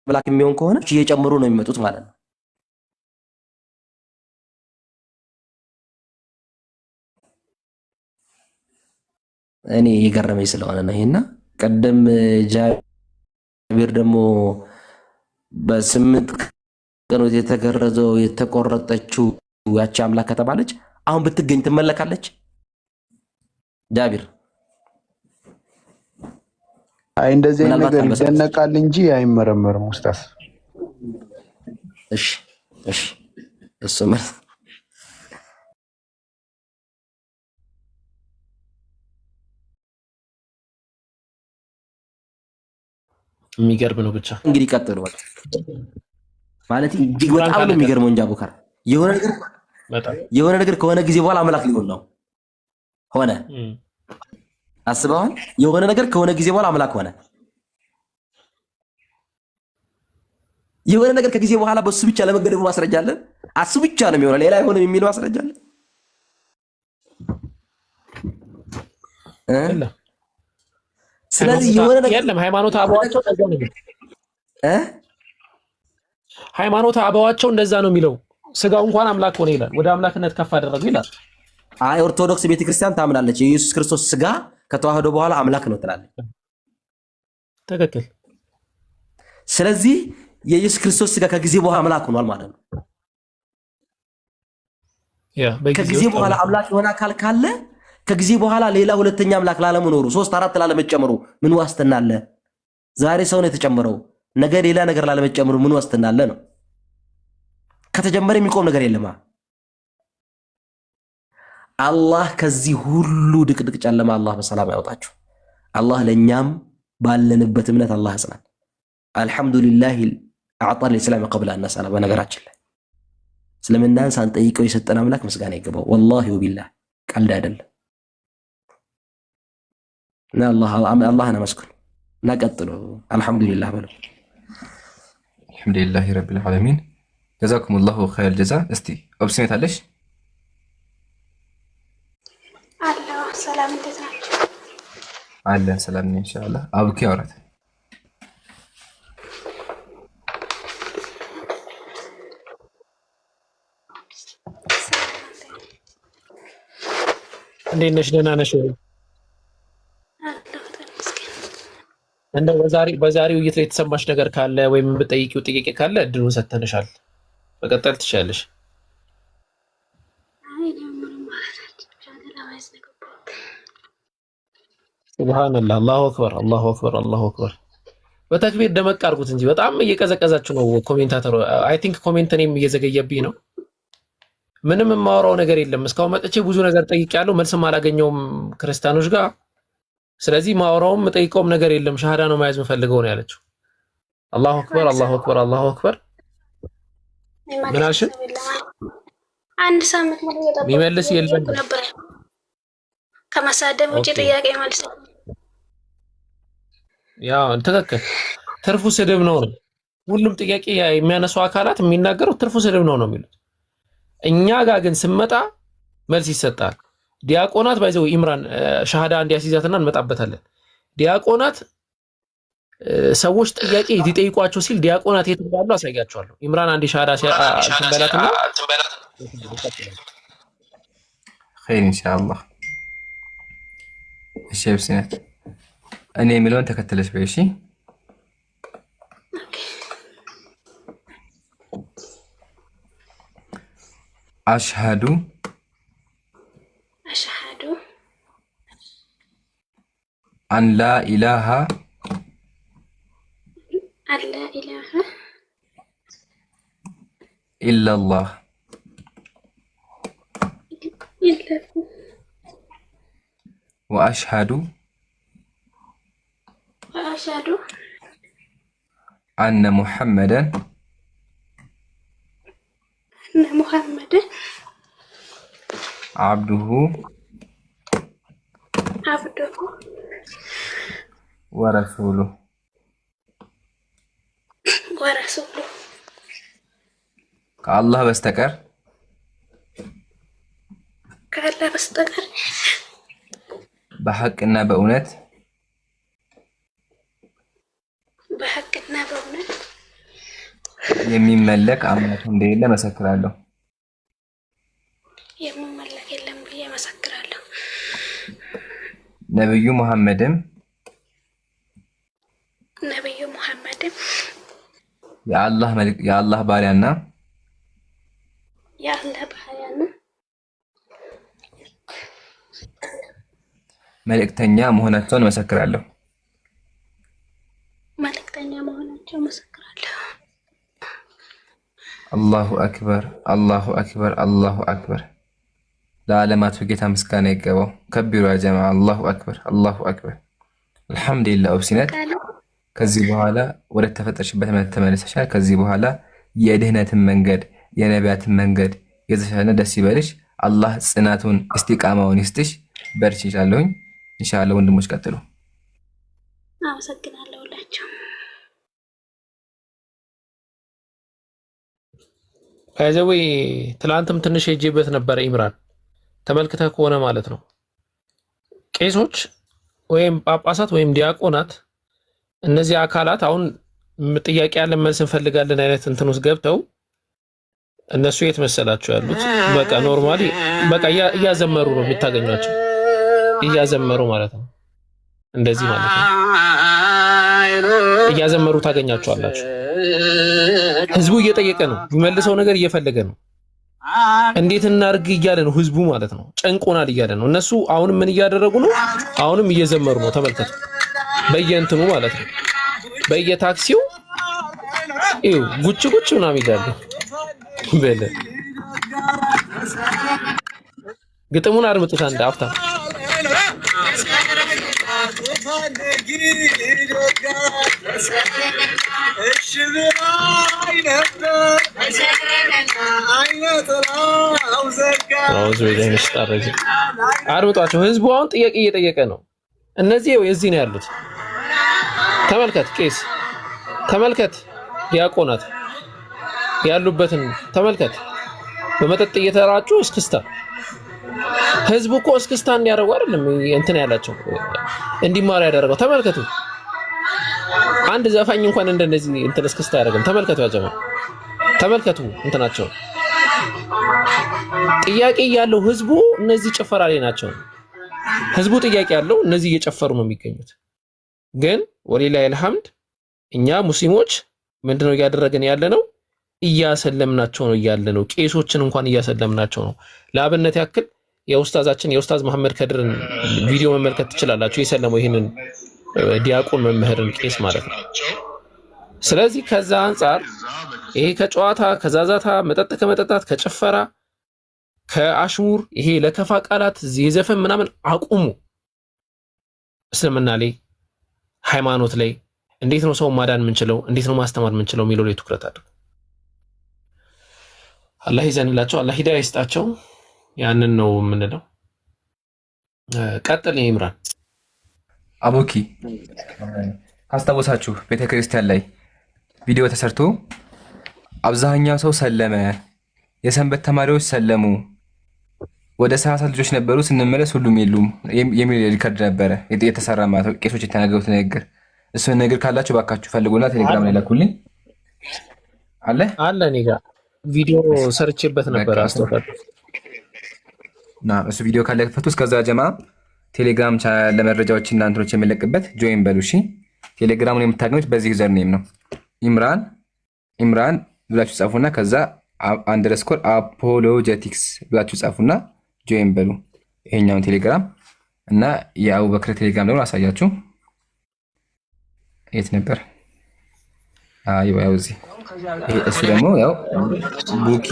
C: አምላክ የሚሆን ከሆነ እየጨመሩ ነው የሚመጡት ማለት ነው። እኔ የገረመኝ ስለሆነ ነው ይሄና ቀደም ጃቢር ደግሞ በ8 ቀኖች የተገረዘው የተቆረጠችው ያቺ አምላክ ከተባለች አሁን ብትገኝ ትመለካለች? ጃቢር
H: አይ እንደዚህ ነገር ይደነቃል እንጂ አይመረመርም ኡስታዝ።
C: እሺ እሱ ማለት
D: የሚገርም ነው። ብቻ
C: እንግዲህ ቀጥሉ ማለት እጅግ በጣም ነው የሚገርመው። እንጃ ቡካር የሆነ ነገር ከሆነ ጊዜ በኋላ አምላክ ሊሆን ነው ሆነ። አስበዋል? የሆነ ነገር ከሆነ ጊዜ በኋላ አምላክ ሆነ። የሆነ ነገር ከጊዜ በኋላ በሱ ብቻ ለመገደቡ ማስረጃ አለ። እሱ ብቻ ነው የሚሆነው ሌላ አይሆንም የሚለው ማስረጃ አለ። ስለዚህ የሆነ ነገር
D: የለም ሃይማኖት አበዋቸው እንደዛ ነው ሃይማኖት አበዋቸው እንደዛ ነው የሚለው ስጋው እንኳን አምላክ ሆነ ይላል ወደ አምላክነት ከፍ አደረገው ይላል
C: አይ ኦርቶዶክስ ቤተክርስቲያን ታምናለች የኢየሱስ ክርስቶስ ስጋ ከተዋህዶ በኋላ አምላክ ነው ትላለች
D: ትክክል
C: ስለዚህ የኢየሱስ ክርስቶስ ስጋ ከጊዜ በኋላ አምላክ ሆኗል ማለት ነው ከጊዜ በኋላ አምላክ የሆነ አካል ካለ ከጊዜ በኋላ ሌላ ሁለተኛ አምላክ ላለመኖሩ 3 4 ላለመጨመሩ ምን ዋስትና አለ ዛሬ ሰው ነው የተጨመረው ነገ ሌላ ነገር ላለመጨመሩ ምን ዋስትና አለ ነው ከተጀመረ የሚቆም ነገር የለም አላህ ከዚህ ሁሉ ድቅድቅ ጨለማ አላህ በሰላም ያወጣችሁ አላህ ለኛም ባለንበት እምነት አላህ ያጽናል አልহামዱሊላህ አዕጣ ለእስላም قبل ان نسال በነገራችን ላይ ስለምናን ሳንጠይቀው የሰጠን አምላክ ምስጋና ይገባው والله وبالله ቀልድ አይደለም እና አላህና መስኩን ናቀጥሉ አልহামዱሊላህ በሉ
B: አልহামዱሊላህ ረቢል ዓለሚን جزاكم الله خير الجزاء استي ኦብስኔት አለሽ
J: አላህ ሰላም እንዴት ናችሁ
B: አለን ሰላም ነን ኢንሻአላህ አብኪ አውራት
D: እንዴት ነሽ ደህና ነሽ እንደው በዛሬው ውይይት ላይ የተሰማሽ ነገር ካለ ወይም በጠይቂው ጥያቄ ካለ እድሉን ሰጥተንሻል በቀጣይ ትችያለሽ ሱብሃንአላህ አላሁ አክበር አላሁ አክበር በተክቢር ደመቅ አድርጉት እንጂ በጣም እየቀዘቀዛችሁ ነው ኮሜንታተሩ አይ ቲንክ ኮሜንት እኔም እየዘገየብኝ ነው ምንም የማወራው ነገር የለም እስካሁን መጥቼ ብዙ ነገር ጠይቄያለሁ መልስም አላገኘውም ክርስቲያኖች ጋር ስለዚህ ማወራውም ጠይቀውም ነገር የለም ሻሃዳ ነው ማያዝ መፈልገው ነው ያለችው አላሁ አክበር አላሁ አክበር አላሁ አክበር ምን አልሽ
J: አንድ ሳምንት ሙሉ የጠበቁ
D: የሚመልስ የለም
J: ነበር ከመሳደብ ውጪ ጥያቄ ማለት ነው
D: ያው ትክክል ትርፉ ስድብ ነው ሁሉም ጥያቄ የሚያነሱ አካላት የሚናገሩት ትርፉ ስድብ ነው የሚሉት እኛ ጋር ግን ስመጣ መልስ ይሰጣል ዲያቆናት ባይዘው ኢምራን ሻሃዳ እንዲያስይዛትና እንመጣበታለን ዲያቆናት ሰዎች ጥያቄ ይጠይቋቸው ሲል ዲያቆናት የት እንዳሉ አሳያቸዋለሁ ኢምራን አንዲ ሻሃዳ ትንበላትና
B: خير ان شاء الله እሺ ብስነት እኔ የሚለውን ተከተለሽ በእሺ أشهد أن لا إله إلا الله وأشهد أن محمدا عبده ورسوله ከአላህ በስተቀር በሐቅና በእውነት የሚመለክ አምላክ እንደሌለ መሰክራለሁ ነብዩ መሐመድም የአላህ ባሪያና መልእክተኛ መሆናቸውን መሰክራለሁ አላሁ አክበር አላሁ አክበር አላሁ አክበር ለዓለማቱ ጌታ ምስጋና ይገባው ከቢሩ ያ ጀማዓ አላሁ አክበር አላሁ አክበር አልহামዱሊላህ ኦብሲነት ከዚህ በኋላ ወደ ተፈጠርሽበት ተመለሰሻል ከዚህ በኋላ የድህነትን መንገድ የነቢያትን መንገድ የዘሻነ ደስ ይበልሽ አላህ ጽናቱን እስቲቃማውን ይስጥሽ በርቺ ይቻለሁኝ ኢንሻአላህ ወንድሞች ቀጥሉ
J: አመሰግናለሁ ሁላችሁ
D: አይዘዌ ትላንትም ትንሽ ሄጄበት ነበር ኢምራን ተመልክተህ ከሆነ ማለት ነው ቄሶች ወይም ጳጳሳት ወይም ዲያቆናት እነዚህ አካላት አሁን ጥያቄ ያለን መልስ እንፈልጋለን አይነት እንትን ውስጥ ገብተው እነሱ የት መሰላቸው ያሉት? በቃ ኖርማሊ በቃ እያዘመሩ ነው የምታገኟቸው፣ እያዘመሩ ማለት ነው። እንደዚህ ማለት ነው እያዘመሩ ታገኛቸዋላችሁ። ህዝቡ እየጠየቀ ነው፣ የሚመልሰው ነገር እየፈለገ ነው። እንዴት እናርግ እያለ ነው ህዝቡ ማለት ነው። ጨንቆናል እያለ ነው። እነሱ አሁንም ምን እያደረጉ ነው? አሁንም እየዘመሩ ነው። ተመልከቱ፣ በየእንትኑ ማለት ነው፣ በየታክሲው ይኸው ጉጭ ጉጭ ምናምን ይላሉ። በለ ግጥሙን አድምጡት አንድ አፍታ። አድምጧቸው። ህዝቡ አሁን ጥያቄ እየጠየቀ ነው። እነዚህ የዚህ ነው ያሉት። ተመልከት፣ ቄስ ተመልከት፣ ዲያቆናት ያሉበትን ተመልከት። በመጠጥ እየተራጩ እስክስታ። ህዝቡ እኮ እስክስታ እንዲያደርጉ አይደለም እንትን ያላቸው እንዲማሩ ያደረገው። ተመልከቱ፣ አንድ ዘፋኝ እንኳን እንደነዚህ እንትን እስክስታ ያደርገም። ተመልከቱ፣ ያጀማ ተመልከቱ እንትናቸው። ጥያቄ ያለው ህዝቡ እነዚህ ጭፈራ ላይ ናቸው። ህዝቡ ጥያቄ ያለው እነዚህ እየጨፈሩ ነው የሚገኙት። ግን ወሊላሂ አልሐምድ እኛ ሙስሊሞች ምንድነው እያደረገን ያለ ነው? እያሰለምናቸው ነው ያለ ነው። ቄሶችን እንኳን እያሰለምናቸው ነው። ለአብነት ያክል የኡስታዝ መሐመድ ከድርን ቪዲዮ መመልከት ትችላላችሁ። የሰለመው ይህንን ዲያቆን መምህርን ቄስ ማለት ነው። ስለዚህ ከዛ አንጻር ይሄ ከጨዋታ ከዛዛታ፣ መጠጥ ከመጠጣት፣ ከጭፈራ፣ ከአሽሙር፣ ይሄ ለከፋ ቃላት የዘፈን ምናምን አቁሙ። እስልምና ላይ ሃይማኖት ላይ እንዴት ነው ሰው ማዳን የምንችለው፣ እንዴት ነው ማስተማር የምንችለው የሚለው ላይ ትኩረት አድርጉ። አላህ ይዘንላቸው፣ አላህ ሂዳያ ይስጣቸው። ያንን ነው የምንለው። ቀጥል ይምራን።
B: አቡኪ ካስታወሳችሁ ቤተክርስቲያን ላይ ቪዲዮ ተሰርቶ አብዛኛው ሰው ሰለመ፣ የሰንበት ተማሪዎች ሰለሙ፣ ወደ 30 ልጆች ነበሩ፣ ስንመለስ ሁሉም የሉም የሚል ሪከርድ ነበረ የተሰራ ማለት ቄሶች የተናገሩት ንግግር። እሱን ነገር ካላችሁ ባካችሁ ፈልጉና ቴሌግራም ላይ ላኩልኝ። አለ
D: እኔ ጋር ቪዲዮ ሰርቼበት ነበር አስተውላችሁ
B: ና እሱ ቪዲዮ ካለ ከፈቱ። እስከዛ ጀማ ቴሌግራም ቻናል ለመረጃዎች እና እንትኖች የሚለቅበት ጆይን በሉ እሺ። ቴሌግራሙን የምታገኙት በዚህ ዩዘር ኔም ነው። ኢምራን ብላችሁ ጻፉና ከዛ አንደርስኮር አፖሎጀቲክስ ብላችሁ ጻፉና ጆይን በሉ ይሄኛውን ቴሌግራም። እና የአቡበክር ቴሌግራም ደግሞ አሳያችሁ። የት ነበር? ያው እዚህ። እሱ ደግሞ ያው ቡኪ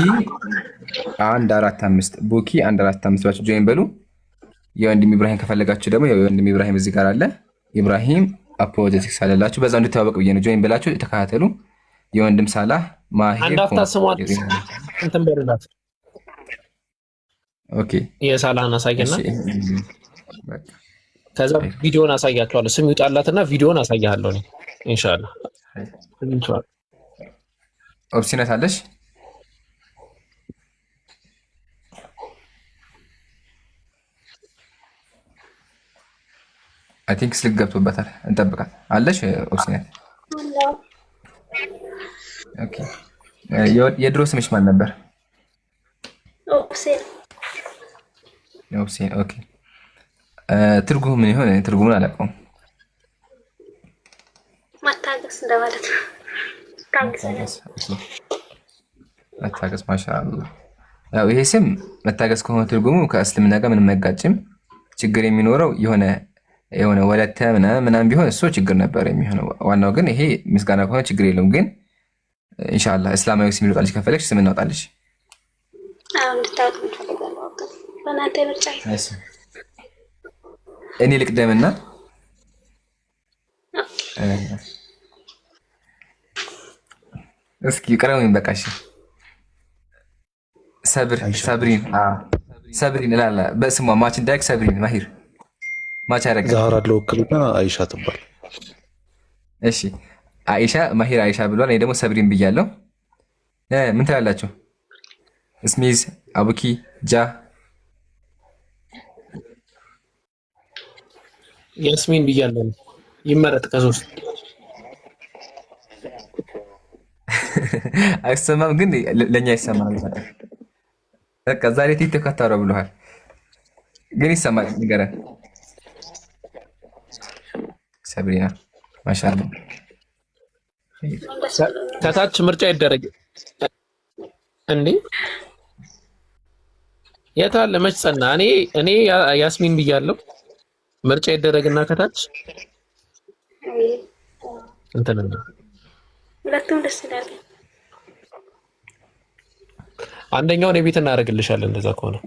B: 145 ቡኪ 145 ብላችሁ ጆይን በሉ። የወንድም ኢብራሂም ከፈለጋችሁ ደግሞ የወንድም ኢብራሂም እዚህ ጋር አለ። ኢብራሂም አፖሎጀቲክስ አለላችሁ። በዛው እንድትተዋወቁ ብዬ ነው። ጆይን በላችሁ ተከታተሉ። የወንድም ሳላህ ማሂር
D: አንዳፍታ ስሟት እንትን በሉላት።
B: ኦኬ
D: የሳላህን አሳየና ከዛ ቪዲዮን አሳያችኋለሁ። ስም ይውጣላትና ቪዲዮን አሳያለሁ እኔ ኢንሻአላህ።
B: ኦፕሽነት አለሽ? አይ ቲንክ ስልክ ገብቶበታል። እንጠብቃት አለሽ ኦፕሽነት? ኦኬ የድሮ ስምሽ ማን ነበር? ኦፕሽን ኦኬ። ትርጉሙ ምን ይሆን? ትርጉሙን አላውቀውም።
J: መታገስ እንደማለት ነው።
B: መታገስ ማሻአላህ። ያው ይሄ ስም መታገስ ከሆነ ትርጉሙ ከእስልምና ጋር ምንም አይጋጭም። ችግር የሚኖረው የሆነ ወለተ ምናምን ቢሆን እሱ ችግር ነበር የሚሆነው። ዋናው ግን ይሄ ምስጋና ከሆነ ችግር የለውም። ግን ኢንሻአላህ እስላማዊ ስም ይወጣልሽ ከፈለግሽ ስም እናውጣልሽ።
J: አሁን እንድታውቁ እንፈልጋለሁ። በእናንተ ምርጫ
B: እኔ ልቅደምና እስኪ ቀረውኝ በቃሽ። ሰብሪን ላላ በስሟ ማች እንዳይክ ሰብሪን ማሂር ማች ያደረገ
K: ዛህራ ለወክልና አይሻ ትባል።
B: እሺ አይሻ ማሂር አይሻ ብሏል። እኔ ደግሞ ሰብሪን ብያለሁ። ምን ትላላችሁ? ስሚዝ አቡኪ ጃ
D: ያስሚን ብያለሁ። ይመረጥ ከሶስት
B: አይሰማም፣ ግን ለእኛ ይሰማል። በቃ ዛሬ ቲክቶክ አታወራ ብለሃል፣ ግን ይሰማል። ንገረን ሰብሪና። ማሻአላ
D: ከታች ምርጫ ይደረግ እንዴ? የታለ መች ጸና? እኔ ያስሚን ብያለሁ። ምርጫ ይደረግና ከታች እንትን ነው።
J: ሁለቱም ደስ ይላል።
D: አንደኛውን የቤት እናደርግልሻለን። እንደዛ ከሆነ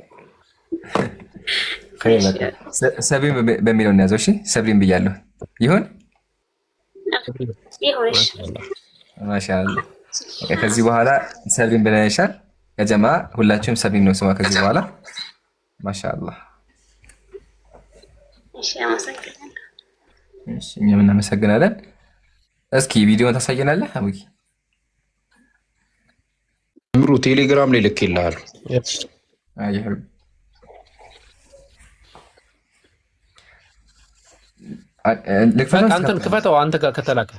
B: ሰብሪን በሚለው እንያዘው። እሺ ሰብሪን ብያለሁ። ይሁን
J: ይሁን።
B: ማሻአላ ከዚህ በኋላ ሰብሪን ብለንሻል። የጀማ ሁላችሁም ሰብሪን ነው ስማ ከዚህ በኋላ። ማሻአላ
J: እሺ፣ አመሰግናለሁ።
B: እሺ፣ እኛም እናመሰግናለን። እስኪ ቪዲዮን ታሳየናለህ አቡኪ?
H: ምሩ ቴሌግራም ላይ ልኬልሃለሁ።
B: አይሁን
D: አንተን ክፈተው። አንተ ጋር ከተላከ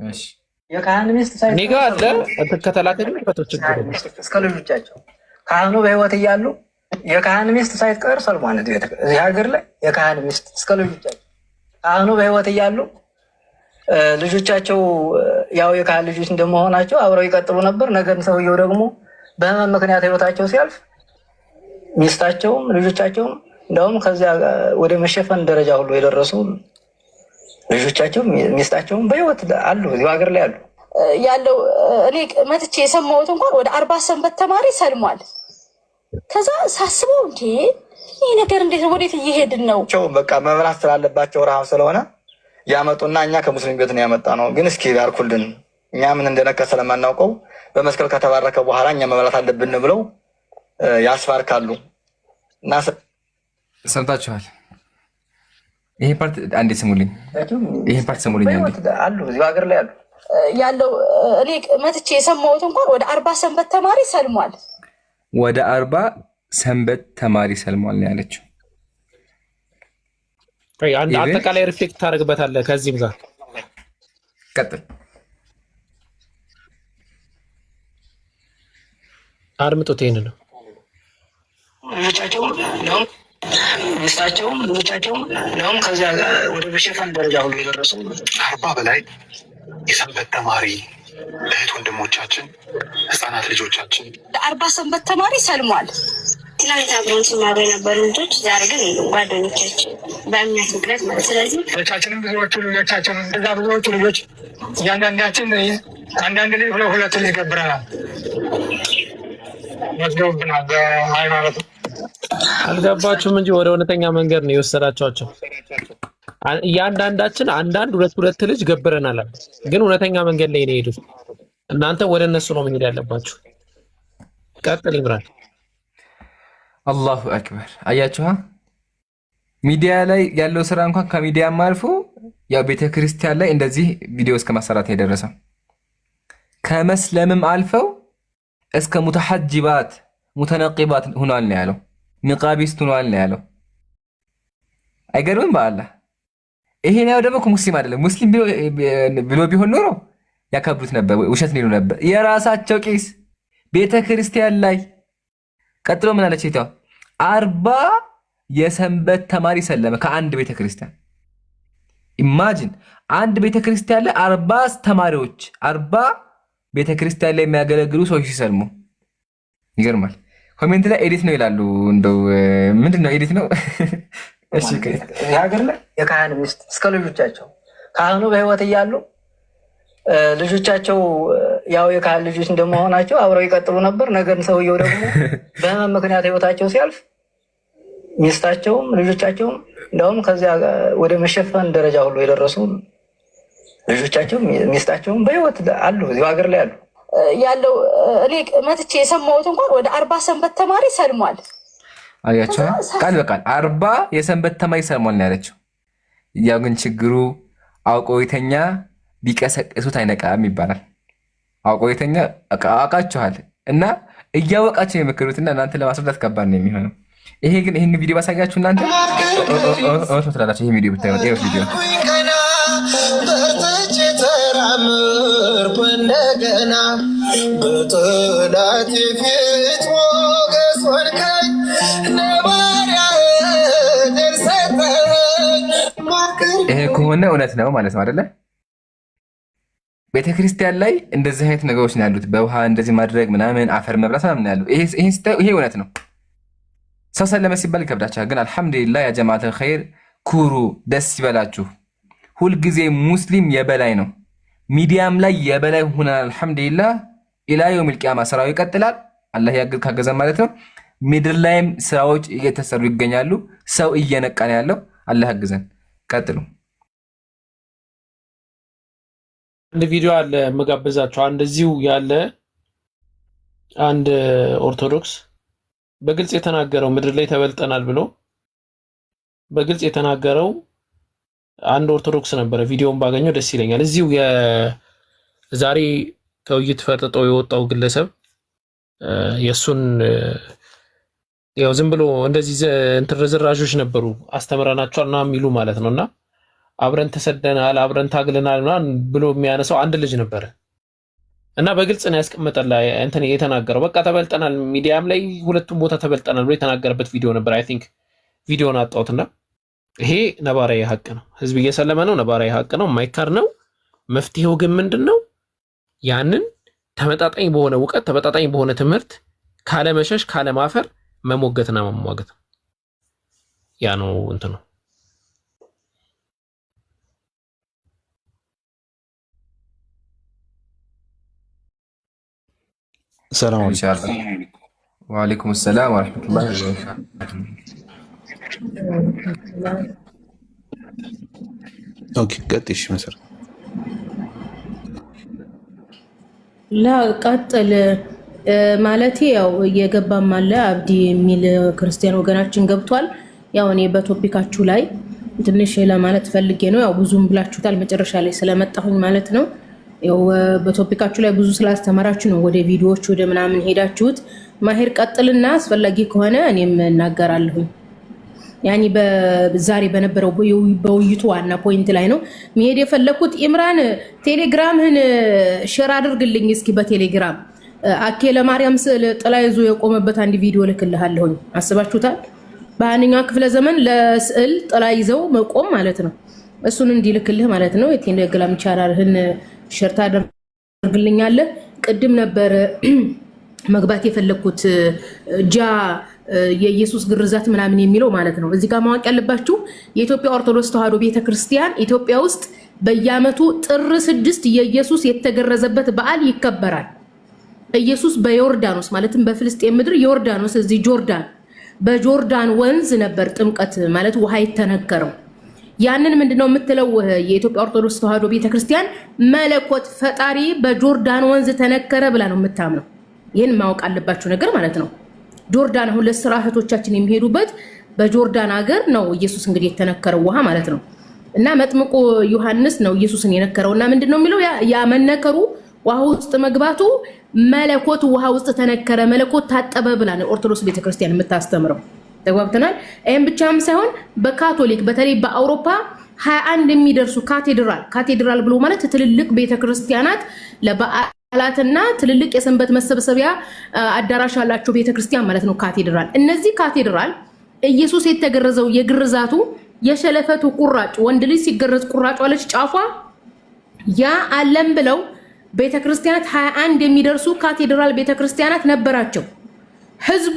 B: እሺ፣
L: የካህን ሚስት ሳይቀር
D: እኔ ጋር አለ። አንተ ከተላከ ግን ክፈተው። ችግር
L: እስከ ልጆቻቸው ካህኑ በህይወት እያሉ የካህን ሚስት ሳይቀር ሰልሟል። እዚህ ሀገር ላይ የካህን ሚስት እስከ ልጆቻቸው ካህኑ በህይወት እያሉ ልጆቻቸው ያው የካህን ልጆች እንደመሆናቸው አብረው ይቀጥሉ ነበር። ነገር ሰውየው ደግሞ በህመም ምክንያት ህይወታቸው ሲያልፍ ሚስታቸውም ልጆቻቸውም እንደውም ከዚያ ወደ መሸፈን ደረጃ ሁሉ የደረሱ ልጆቻቸው ሚስታቸውም በህይወት አሉ፣ እዚሁ ሀገር ላይ አሉ።
M: ያለው እኔ መጥቼ የሰማሁት እንኳን ወደ 40 ሰንበት ተማሪ ሰልሟል። ከዛ ሳስበው እንዴ ይህ ነገር እንዴት ወዴት እየሄድን ነው?
L: በቃ መብላት ስላለባቸው ረሃብ ስለሆነ ያመጡና እኛ ከሙስሊም ቤት ነው ያመጣ ነው፣ ግን እስኪ ያርኩልን እኛ ምን እንደነከ ስለማናውቀው በመስቀል ከተባረከ በኋላ እኛ መብላት አለብን ብለው ያስባርካሉ። እና
B: ሰምታችኋል። ይሄ ፓርት አንዴ ስሙልኝ፣ ይሄ ፓርት ስሙልኝ አንዴ።
L: አሉ እዚሁ ሀገር ላይ አሉ።
M: ያለው እኔ መጥቼ የሰማሁት እንኳን ወደ 40 ሰንበት ተማሪ ሰልሟል።
B: ወደ 40 ሰንበት ተማሪ ሰልሟል ነው ያለችው።
D: አጠቃላይ ሪፍሌክት ታደርግበታለህ። ከዚህም ጋር
B: ቀጥል።
D: አድምጡት። ይሄን ነው
L: ልጆቻቸውም ሚስታቸውም ልጆቻቸውም እንደውም ከዚያ ወደ መሸፈን ደረጃ ሁሉ የደረሱ
I: 40 በላይ የሰንበት ተማሪ እህት ወንድሞቻችን፣ ህፃናት ልጆቻችን
M: 40 ሰንበት ተማሪ ሰልሟል።
J: ትናንት አብረን ሲማሩ የነበሩ ልጆች ዛሬ ግን ጓደኞቻችን በእምነት ምክንያት ማለት ስለዚህ
L: ልጆቻችንም ብዙዎቹ ልጆቻችን እዛ ብዙዎቹ ልጆች እያንዳንዳችን አንዳንድ ልጅ ሁለት ልጅ ገብረናል ወስደውብናል። በሃይማኖት
D: አልገባችሁም እንጂ ወደ እውነተኛ መንገድ ነው የወሰዳቸዋቸው። እያንዳንዳችን አንዳንድ ሁለት ልጅ ገብረናል፣ ግን እውነተኛ መንገድ ላይ ነው የሄዱት። እናንተ ወደ እነሱ ነው መሄድ ያለባችሁ። ቀጥል ይምራል።
B: አላሁ አክበር። አያችኋ፣ ሚዲያ ላይ ያለው ስራ እንኳን ከሚዲያም አልፎ ያው ቤተክርስቲያን ላይ እንደዚህ ቪዲዮ እስከ ማሰራት የደረሰው ከመስለምም አልፈው እስከ ሙተሐጅባት ሙተነቂባት ሆኗል ነው ያለው። ንቃቢስት ሆኗል ነው ያለው። አይገርምም? በአላህ ይሄን ያው ደግሞ ሙስሊም አይደለም። ሙስሊም ብሎ ቢሆን ኖሮ ያከብሩት ነበር፣ ውሸት ነው ነበር። የራሳቸው ቄስ ቤተክርስቲያን ላይ ቀጥሎ ምን አለች? 40 የሰንበት ተማሪ ሰለመ ከአንድ ቤተክርስቲያን። ኢማጂን አንድ ቤተክርስቲያን ላይ 40 ተማሪዎች 40 ቤተክርስቲያን ላይ የሚያገለግሉ ሰዎች ሲሰልሙ ይገርማል። ኮሜንት ላይ ኤዲት ነው ይላሉ። እንደው ምንድን ነው ኤዲት ነው? እሺ
L: ሀገር ላይ የካህን ሚስት እስከ ልጆቻቸው ካህኑ በህይወት እያሉ ልጆቻቸው ያው የካህን ልጆች እንደመሆናቸው አብረው ይቀጥሉ ነበር። ነገር ሰውየው ደግሞ በህመም ምክንያት ህይወታቸው ሲያልፍ ሚስታቸውም ልጆቻቸውም እንደውም ከዚያ ወደ መሸፈን ደረጃ ሁሉ የደረሱ ልጆቻቸው ሚስታቸውም በህይወት አሉ፣ እዚሁ ሀገር ላይ አሉ።
M: ያለው እኔ መጥቼ የሰማሁት እንኳን ወደ 40 ሰንበት ተማሪ ሰልሟል።
B: አያቸው ቃል በቃል 40 የሰንበት ተማሪ ሰልሟል ነው ያለችው። ያው ግን ችግሩ አውቆ የተኛ ቢቀሰቅሱት አይነቃም ይባላል። አውቆ የተኛ አውቃችኋል እና እያወቃቸው የምክሩትና እናንተ ለማስረዳት ከባድ ነው የሚሆነው። ይሄን ቪዲዮ ባሳያችሁ እናንተ ትላላችሁ። ይሄ ቪዲዮ ብታዩት ይሄ ቪዲዮ እንደገና በጠላት ፊት ሞገስ ሆንከኝ ነባሪያ ደርሰተኝ። ይሄ ከሆነ እውነት ነው ማለት ነው አይደለ? ቤተክርስቲያን ላይ እንደዚህ አይነት ነገሮች ነው ያሉት። በውሃ እንደዚህ ማድረግ ምናምን አፈር መብላት ምናምን ያለው ይሄ እውነት ነው። ሰው ሰለመ ሲባል ይከብዳችኋል። ግን አልሐምዱሊላህ ያ ጀማዓተል ኸይር ኩሩ፣ ደስ ይበላችሁ። ሁልጊዜ ሙስሊም የበላይ ነው። ሚዲያም ላይ የበላይ ሆነናል አልሐምዱሊላህ። ኢላ የውሚል ቂያማ ስራው ይቀጥላል። አላህ ያግዝ ካገዘ ማለት ነው። ምድር ላይም ስራዎች እየተሰሩ ይገኛሉ። ሰው እየነቃ ነው ያለው። አላህ ያግዘን። ቀጥሉ።
D: አንድ ቪዲዮ አለ መጋበዛቸው። እንደዚሁ ያለ አንድ ኦርቶዶክስ በግልጽ የተናገረው ምድር ላይ ተበልጠናል ብሎ በግልጽ የተናገረው አንድ ኦርቶዶክስ ነበረ። ቪዲዮውን ባገኘው ደስ ይለኛል። እዚሁ የዛሬ ከውይይት ፈርጥጦ የወጣው ግለሰብ የሱን ያው ዝም ብሎ እንደዚህ እንትርዝራዦች ነበሩ አስተምረናቸውና የሚሉ ማለት ነውና አብረን ተሰደናል አብረን ታግለናል ብሎ የሚያነሳው አንድ ልጅ ነበረ እና በግልጽ ነው ያስቀመጠላ እንትን የተናገረው። በቃ ተበልጠናል፣ ሚዲያም ላይ ሁለቱም ቦታ ተበልጠናል ብሎ የተናገረበት ቪዲዮ ነበር። አይ ቲንክ ቪዲዮውን አጣሁትና ይሄ ነባራዊ ሀቅ ነው። ህዝብ እየሰለመ ነው፣ ነባራዊ ሀቅ ነው፣ የማይካድ ነው። መፍትሄው ግን ምንድነው? ያንን ተመጣጣኝ በሆነ እውቀት ተመጣጣኝ በሆነ ትምህርት ካለመሸሽ ካለማፈር መሞገትና መሟገት ያ ነው እንትኑ።
K: ሰላም
B: ኢንሻአላህ። ወአለይኩም ሰላም ወራህመቱላሂ ወበረካቱ።
K: ኦኬ ቀጥሽ መሰረት
N: ላ ቀጥል ማለት ያው የገባም አለ አብዲ የሚል ክርስቲያን ወገናችን ገብቷል። ያው እኔ በቶፒካችሁ ላይ ትንሽ ለማለት ፈልጌ ነው። ያው ብዙም ብላችሁታል መጨረሻ ላይ ስለመጣሁኝ ማለት ነው። ያው በቶፒካችሁ ላይ ብዙ ስላስተማራችሁ ነው ወደ ቪዲዮዎች ወደ ምናምን ሄዳችሁት። ማሄር ቀጥልና አስፈላጊ ከሆነ እኔም እናገራለሁ። ያኒ በዛሬ በነበረው በውይይቱ ዋና ፖይንት ላይ ነው መሄድ የፈለኩት። ኢምራን ቴሌግራምህን ሼር አድርግልኝ እስኪ በቴሌግራም አኬ ለማርያም ስዕል ጥላ ይዞ የቆመበት አንድ ቪዲዮ ልክልሃለሁኝ። አስባችሁታል? በአንኛው ክፍለ ዘመን ለስዕል ጥላ ይዘው መቆም ማለት ነው። እሱን እንዲልክልህ ማለት ነው። የቴሌግራም ቻናልህን ሼር ታደርግልኛለህ። ቅድም ነበር መግባት የፈለኩት ጃ የኢየሱስ ግርዛት ምናምን የሚለው ማለት ነው። እዚህ ጋር ማወቅ ያለባችሁ የኢትዮጵያ ኦርቶዶክስ ተዋሕዶ ቤተክርስቲያን ኢትዮጵያ ውስጥ በየዓመቱ ጥር 6 የኢየሱስ የተገረዘበት በዓል ይከበራል። ኢየሱስ በዮርዳኖስ ማለትም በፍልስጤም ምድር ዮርዳኖስ እዚህ ጆርዳን በጆርዳን ወንዝ ነበር ጥምቀት ማለት ውሃ የተነከረው። ያንን ምንድነው የምትለው የኢትዮጵያ ኦርቶዶክስ ተዋሕዶ ቤተክርስቲያን መለኮት ፈጣሪ በጆርዳን ወንዝ ተነከረ ብላ ነው የምታምነው። ይህን ማወቅ አለባችሁ ነገር ማለት ነው። ጆርዳን አሁን ለስራ እህቶቻችን የሚሄዱበት በጆርዳን ሀገር ነው ኢየሱስ እንግዲህ የተነከረው ውሃ ማለት ነው። እና መጥምቁ ዮሐንስ ነው ኢየሱስን የነከረው። እና ምንድነው የሚለው ያ መነከሩ ውሃ ውስጥ መግባቱ መለኮት ውሃ ውስጥ ተነከረ፣ መለኮት ታጠበ ብላ ነው ኦርቶዶክስ ቤተክርስቲያን የምታስተምረው። ተግባብተናል። ይሄን ብቻም ሳይሆን በካቶሊክ በተለይ በአውሮፓ 21 የሚደርሱ ካቴድራል ብሎ ማለት ትልልቅ ቤተክርስቲያናት ለበዓላትና ትልልቅ የሰንበት መሰብሰቢያ አዳራሽ ያላቸው ቤተክርስቲያን ማለት ነው ካቴድራል። እነዚህ ካቴድራል ኢየሱስ የተገረዘው የግርዛቱ የሸለፈቱ ቁራጭ ወንድ ልጅ ሲገረዝ ቁራጭ ዋለች ጫፏ ያ አለም ብለው ቤተክርስቲያናት 21 የሚደርሱ ካቴድራል ቤተክርስቲያናት ነበራቸው። ህዝብ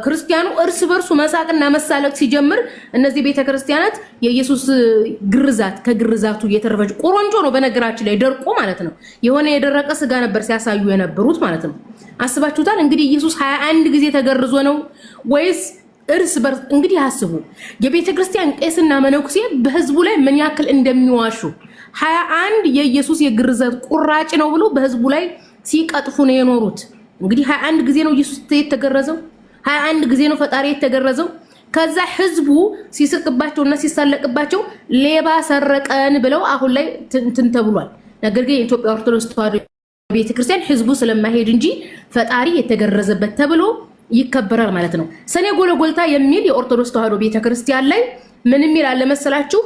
N: ክርስቲያኑ እርስ በርሱ መሳቅና መሳለቅ ሲጀምር እነዚህ ቤተክርስቲያናት የኢየሱስ ግርዛት ከግርዛቱ የተረፈች ቆሮንጆ ነው በነገራችን ላይ ደርቆ ማለት ነው የሆነ የደረቀ ስጋ ነበር ሲያሳዩ የነበሩት ማለት ነው። አስባችሁታል? እንግዲህ ኢየሱስ 21 ጊዜ ተገርዞ ነው ወይስ እርስ በርስ? እንግዲህ አስቡ የቤተክርስቲያን ቄስና መነኩሴ በህዝቡ ላይ ምን ያክል እንደሚዋሹ 21 የኢየሱስ የግርዛት ቁራጭ ነው ብሎ በህዝቡ ላይ ሲቀጥፉ ነው የኖሩት። እንግዲህ 21 ጊዜ ነው ኢየሱስ የተገረዘው፣ 21 ጊዜ ነው ፈጣሪ የተገረዘው። ከዛ ህዝቡ ሲስቅባቸውና ሲሳለቅባቸው ሌባ ሰረቀን ብለው አሁን ላይ እንትን ተብሏል። ነገር ግን የኢትዮጵያ ኦርቶዶክስ ተዋሕዶ ቤተክርስቲያን ህዝቡ ስለማይሄድ እንጂ ፈጣሪ የተገረዘበት ተብሎ ይከበራል ማለት ነው። ሰኔ ጎልጎልታ የሚል የኦርቶዶክስ ተዋሕዶ ቤተክርስቲያን ላይ ምን የሚል አለ መሰላችሁ?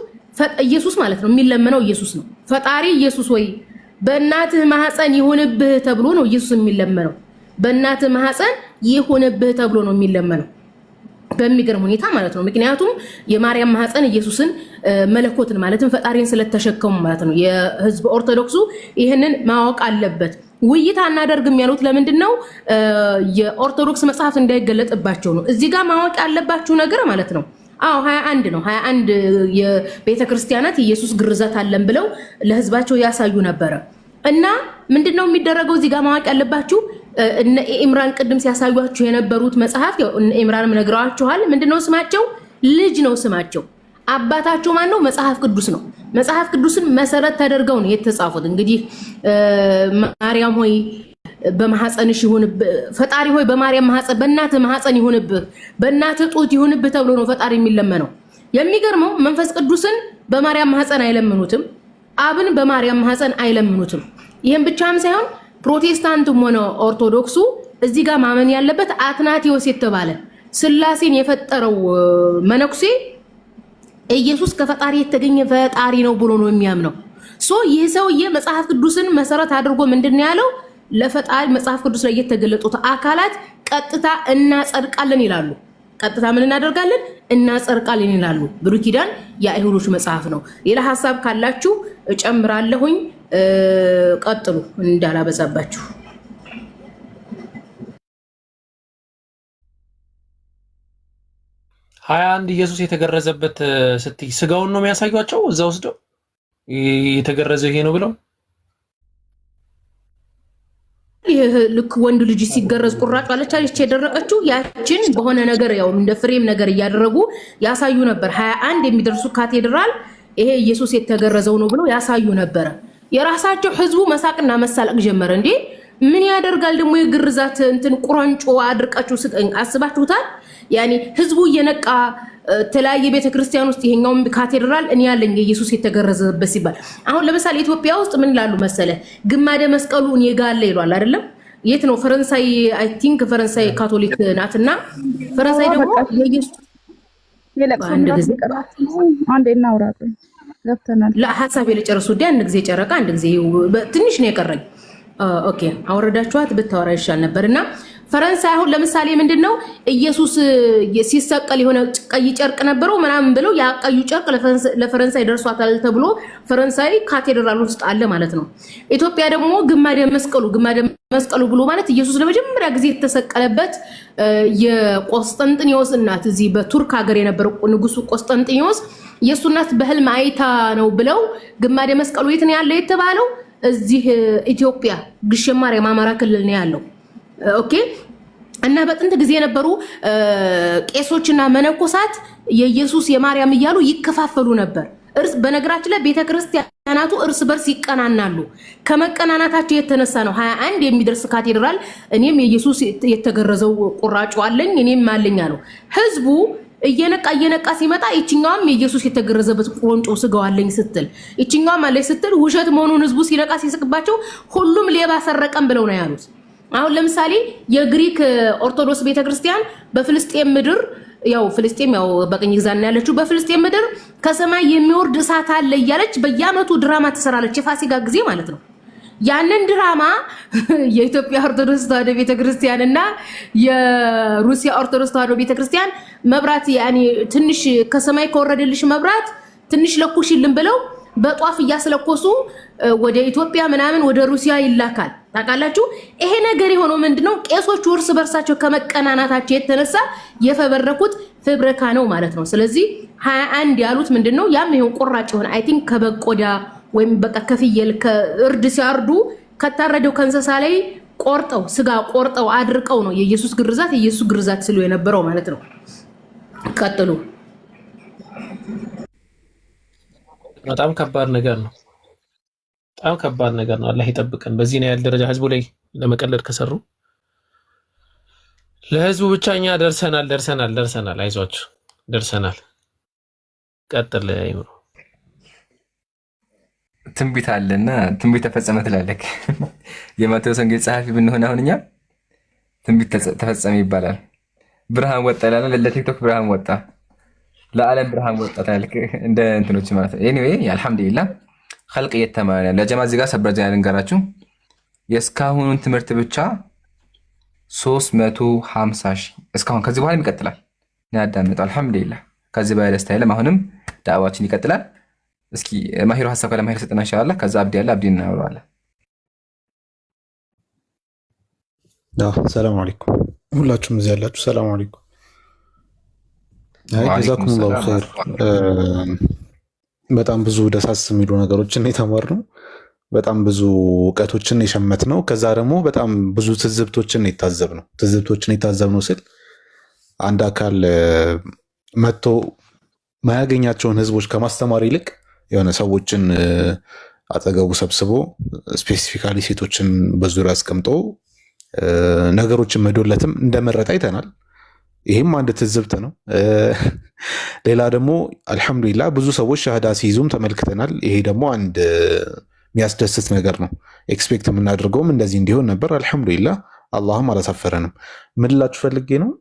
N: ኢየሱስ ማለት ነው የሚለመነው ኢየሱስ ነው። ፈጣሪ ኢየሱስ ወይ በእናትህ ማህፀን ይሁንብህ ተብሎ ነው ኢየሱስ የሚለመነው። በእናትህ ማህፀን ይሁንብህ ተብሎ ነው የሚለመነው በሚገርም ሁኔታ ማለት ነው። ምክንያቱም የማርያም ማህፀን ኢየሱስን መለኮትን ማለትም ፈጣሪን ስለተሸከሙ ማለት ነው። የህዝብ ኦርቶዶክሱ ይህንን ማወቅ አለበት። ውይይት አናደርግም ያሉት ለምንድነው? የኦርቶዶክስ መጽሐፍ እንዳይገለጥባቸው ነው። እዚህ ጋር ማወቅ ያለባችሁ ነገር ማለት ነው 21 ነው 21 የቤተክርስቲያናት ኢየሱስ ግርዛት አለን ብለው ለህዝባቸው ያሳዩ ነበረ። እና ምንድነው የሚደረገው? እዚህ ጋር ማወቅ ያለባችሁ እነ ኢምራን ቅድም ሲያሳዩአችሁ የነበሩት መጽሐፍ እነ ኢምራንም ነግረዋችኋል። ምንድነው ስማቸው? ልጅ ነው ስማቸው። አባታቸው ማን ነው? መጽሐፍ ቅዱስ ነው። መጽሐፍ ቅዱስን መሰረት ተደርገው ነው የተጻፉት። እንግዲህ ማርያም ሆይ በማህፀንሽ ይሁንብህ፣ ፈጣሪ ሆይ በማርያም ማህፀን በእናትህ ማህፀን ይሁንብህ፣ በእናትህ ጡት ይሁንብህ ተብሎ ነው ፈጣሪ የሚለመነው። የሚገርመው መንፈስ ቅዱስን በማርያም ማህፀን አይለምኑትም፣ አብን በማርያም ማህፀን አይለምኑትም። ይሄን ብቻም ሳይሆን ፕሮቴስታንቱም ሆነ ኦርቶዶክሱ እዚህ ጋር ማመን ያለበት አትናቴዎስ የተባለ ስላሴን የፈጠረው መነኩሴ ኢየሱስ ከፈጣሪ የተገኘ ፈጣሪ ነው ብሎ ነው የሚያምነው። ይህ ሰውዬ መጽሐፍ ቅዱስን መሰረት አድርጎ ምንድነው ያለው? ለፈጣሪ መጽሐፍ ቅዱስ ላይ የተገለጡት አካላት ቀጥታ እናጸድቃለን ይላሉ። ቀጥታ ምን እናደርጋለን? እናጸድቃለን ይላሉ። ብሉይ ኪዳን የአይሁዶች መጽሐፍ ነው። ሌላ ሐሳብ ካላችሁ እጨምራለሁኝ። ቀጥሉ እንዳላበዛባችሁ።
D: ሀያ አንድ ኢየሱስ የተገረዘበት ስትይ ስጋውን ነው የሚያሳዩአቸው እዛ ወስደው የተገረዘ ይሄ ነው ብለው
N: ልክ ወንድ ልጅ ሲገረዝ ቁራጭ አለች የደረቀችው ያችን በሆነ ነገር ያው እንደ ፍሬም ነገር እያደረጉ ያሳዩ ነበር። 21 የሚደርሱ ካቴድራል ይሄ ኢየሱስ የተገረዘው ነው ብለው ያሳዩ ነበር። የራሳቸው ህዝቡ መሳቅና መሳለቅ ጀመረ። እንዴ ምን ያደርጋል ደግሞ የግርዛት እንትን ቁራንጮ አድርቃችሁ ስጠኝ አስባችሁታል? ያኒ ህዝቡ እየነቃ ተለያየ ቤተክርስቲያን ውስጥ ይሄኛው ካቴድራል እኔ ያለኝ ኢየሱስ የተገረዘበት ሲባል አሁን ለምሳሌ ኢትዮጵያ ውስጥ ምን ይላሉ መሰለ? ግማደ መስቀሉ እኔ ጋር አለ ይሏል አይደለም? የት ነው? ፈረንሳይ አይ ቲንክ ፈረንሳይ ካቶሊክ ናትና ፈረንሳይ ደግሞ የኢየሱስ
O: አንዴ እናውራለን ገብተናል።
N: ለሐሳብ የጨረሱ አንድ ጊዜ ጨረቃ አንድ ጊዜ ትንሽ ነው የቀረኝ። ኦኬ አወረዳችኋት ብታወራ ይሻል ነበርና ፈረንሳይ አሁን ለምሳሌ ምንድነው ኢየሱስ ሲሰቀል የሆነ ቀይ ጨርቅ ነበረው ምናምን ብለው ያ ቀዩ ጨርቅ ለፈረንሳይ ደርሷታል ተብሎ ፈረንሳይ ካቴድራል ውስጥ አለ ማለት ነው። ኢትዮጵያ ደግሞ ግማደ መስቀሉ ብሎ ማለት ኢየሱስ ለመጀመሪያ ጊዜ የተሰቀለበት የቆስጠንጢኖስ እናት እዚህ በቱርክ ሀገር የነበረው ንጉሱ ቆስጠንጢኖስ የሱ እናት በህልም አይታ ነው ብለው ግማደ መስቀሉ የት ነው ያለው የተባለው? እዚህ ኢትዮጵያ ግሸን ማርያም አማራ ክልል ነው ያለው። ኦኬ እና በጥንት ጊዜ የነበሩ ቄሶችና መነኮሳት የኢየሱስ የማርያም እያሉ ይከፋፈሉ ነበር። በነገራችን ላይ ቤተክርስቲያናቱ እርስ በርስ ይቀናናሉ። ከመቀናናታቸው የተነሳ ነው 21 የሚደርስ ካቴድራል እኔም የኢየሱስ የተገረዘው ቁራጩ አለኝ እኔም አለኝ አለው። ህዝቡ እየነቃ ሲመጣ እቺኛውም የኢየሱስ የተገረዘበት ቆንጮ ስጋው አለኝ ስትል እቺኛውም አለኝ ስትል ውሸት መሆኑን ህዝቡ ሲነቃ ሲስቅባቸው ሁሉም ሌባ ሰረቀን ብለው ነው ያሉት። አሁን ለምሳሌ የግሪክ ኦርቶዶክስ ቤተክርስቲያን በፍልስጤም ምድር ያው ፍልስጤም ያው በቀኝ ግዛት ያለችው በፍልስጤም ምድር ከሰማይ የሚወርድ እሳት አለ እያለች በየዓመቱ ድራማ ትሰራለች። የፋሲካ ጊዜ ማለት ነው። ያንን ድራማ የኢትዮጵያ ኦርቶዶክስ ተዋሕዶ ቤተክርስቲያን እና የሩሲያ ኦርቶዶክስ ተዋሕዶ ቤተክርስቲያን መብራት ያኒ ትንሽ ከሰማይ ከወረደልሽ መብራት ትንሽ ለኩሽልን ብለው በጧፍ እያስለኮሱ ወደ ኢትዮጵያ ምናምን ወደ ሩሲያ ይላካል። ታውቃላችሁ? ይሄ ነገር የሆነው ምንድነው? ቄሶቹ እርስ በርሳቸው ከመቀናናታቸው የተነሳ የፈበረኩት ፍብረካ ነው ማለት ነው። ስለዚህ 21 ያሉት ምንድነው? ያም ይሄን ቁራጭ ይሆን አይ ቲንክ ከበቆዳ ወይም በቃ ከፍየል ከእርድ ሲያርዱ ከታረደው ከእንስሳ ላይ ቆርጠው ስጋ ቆርጠው አድርቀው ነው የኢየሱስ ግርዛት ስሉ የነበረው ማለት ነው። ቀጥሉ።
D: በጣም ከባድ ነገር ነው። በጣም ከባድ ነገር ነው። አላህ ይጠብቀን። በዚህ ነው ያለ ደረጃ ህዝቡ ላይ ለመቀለድ ከሰሩ ለህዝቡ ብቻኛ ደርሰናል። አይዟችሁ ደርሰናል። ቀጥል አይምሩ።
B: ትንቢት አለና ትንቢት ተፈጸመ ትላለህ። የማቴዎስ ወንጌል ጸሐፊ ብንሆን አሁን እኛ ትንቢት ተፈጸመ ይባላል። ብርሃን ወጣ ይላል። ለቲክቶክ ብርሃን ወጣ፣ ለዓለም ብርሃን ወጣ ታልክ እንደ እንትኖች ማለት ነው። ኤኒዌይ አልሐምዱሊላህ ኸልቅ እየተማረ ለጀማ እዚህ ጋር ሰበር ዜና ልንገራችሁ። የእስካሁኑን ትምህርት ብቻ 350 ሺህ እስካሁን፣ ከዚህ በኋላ ይቀጥላል። ያዳምጠው አልሐምዱሊላህ። ከዚህ በላይ ደስታ የለም። አሁንም ዳዕዋችን ይቀጥላል። እስኪ ማሂሩ ሀሳብ ካለ ማሂሩ ሰጠና ኢንሻአላህ። ከዛ አብዲ ያለ አብዲ እናወራለን።
K: ሰላም አለይኩም ሁላችሁም እዚህ ያላችሁ ሰላም አለይኩም። ጀዛኩሙላሁ ኸይር። በጣም ብዙ ደሳስ የሚሉ ነገሮችን የተማርነው፣ በጣም ብዙ እውቀቶችን የሸመትነው፣ ከዛ ደግሞ በጣም ብዙ ትዝብቶችን የታዘብነው። ትዝብቶችን የታዘብነው ስል አንድ አካል መጥቶ ማያገኛቸውን ህዝቦች ከማስተማር ይልቅ የሆነ ሰዎችን አጠገቡ ሰብስቦ ስፔሲፊካሊ ሴቶችን በዙሪያ አስቀምጦ ነገሮችን መዶለትም እንደመረጠ አይተናል። ይህም አንድ ትዝብት ነው። ሌላ ደግሞ አልሐምዱሊላህ ብዙ ሰዎች ሻሃዳ ሲይዙም ተመልክተናል። ይሄ ደግሞ አንድ የሚያስደስት ነገር ነው። ኤክስፔክት የምናደርገውም እንደዚህ እንዲሆን ነበር። አልሐምዱሊላህ አላህም አላሳፈረንም። ምን ልላችሁ ፈልጌ ነው፣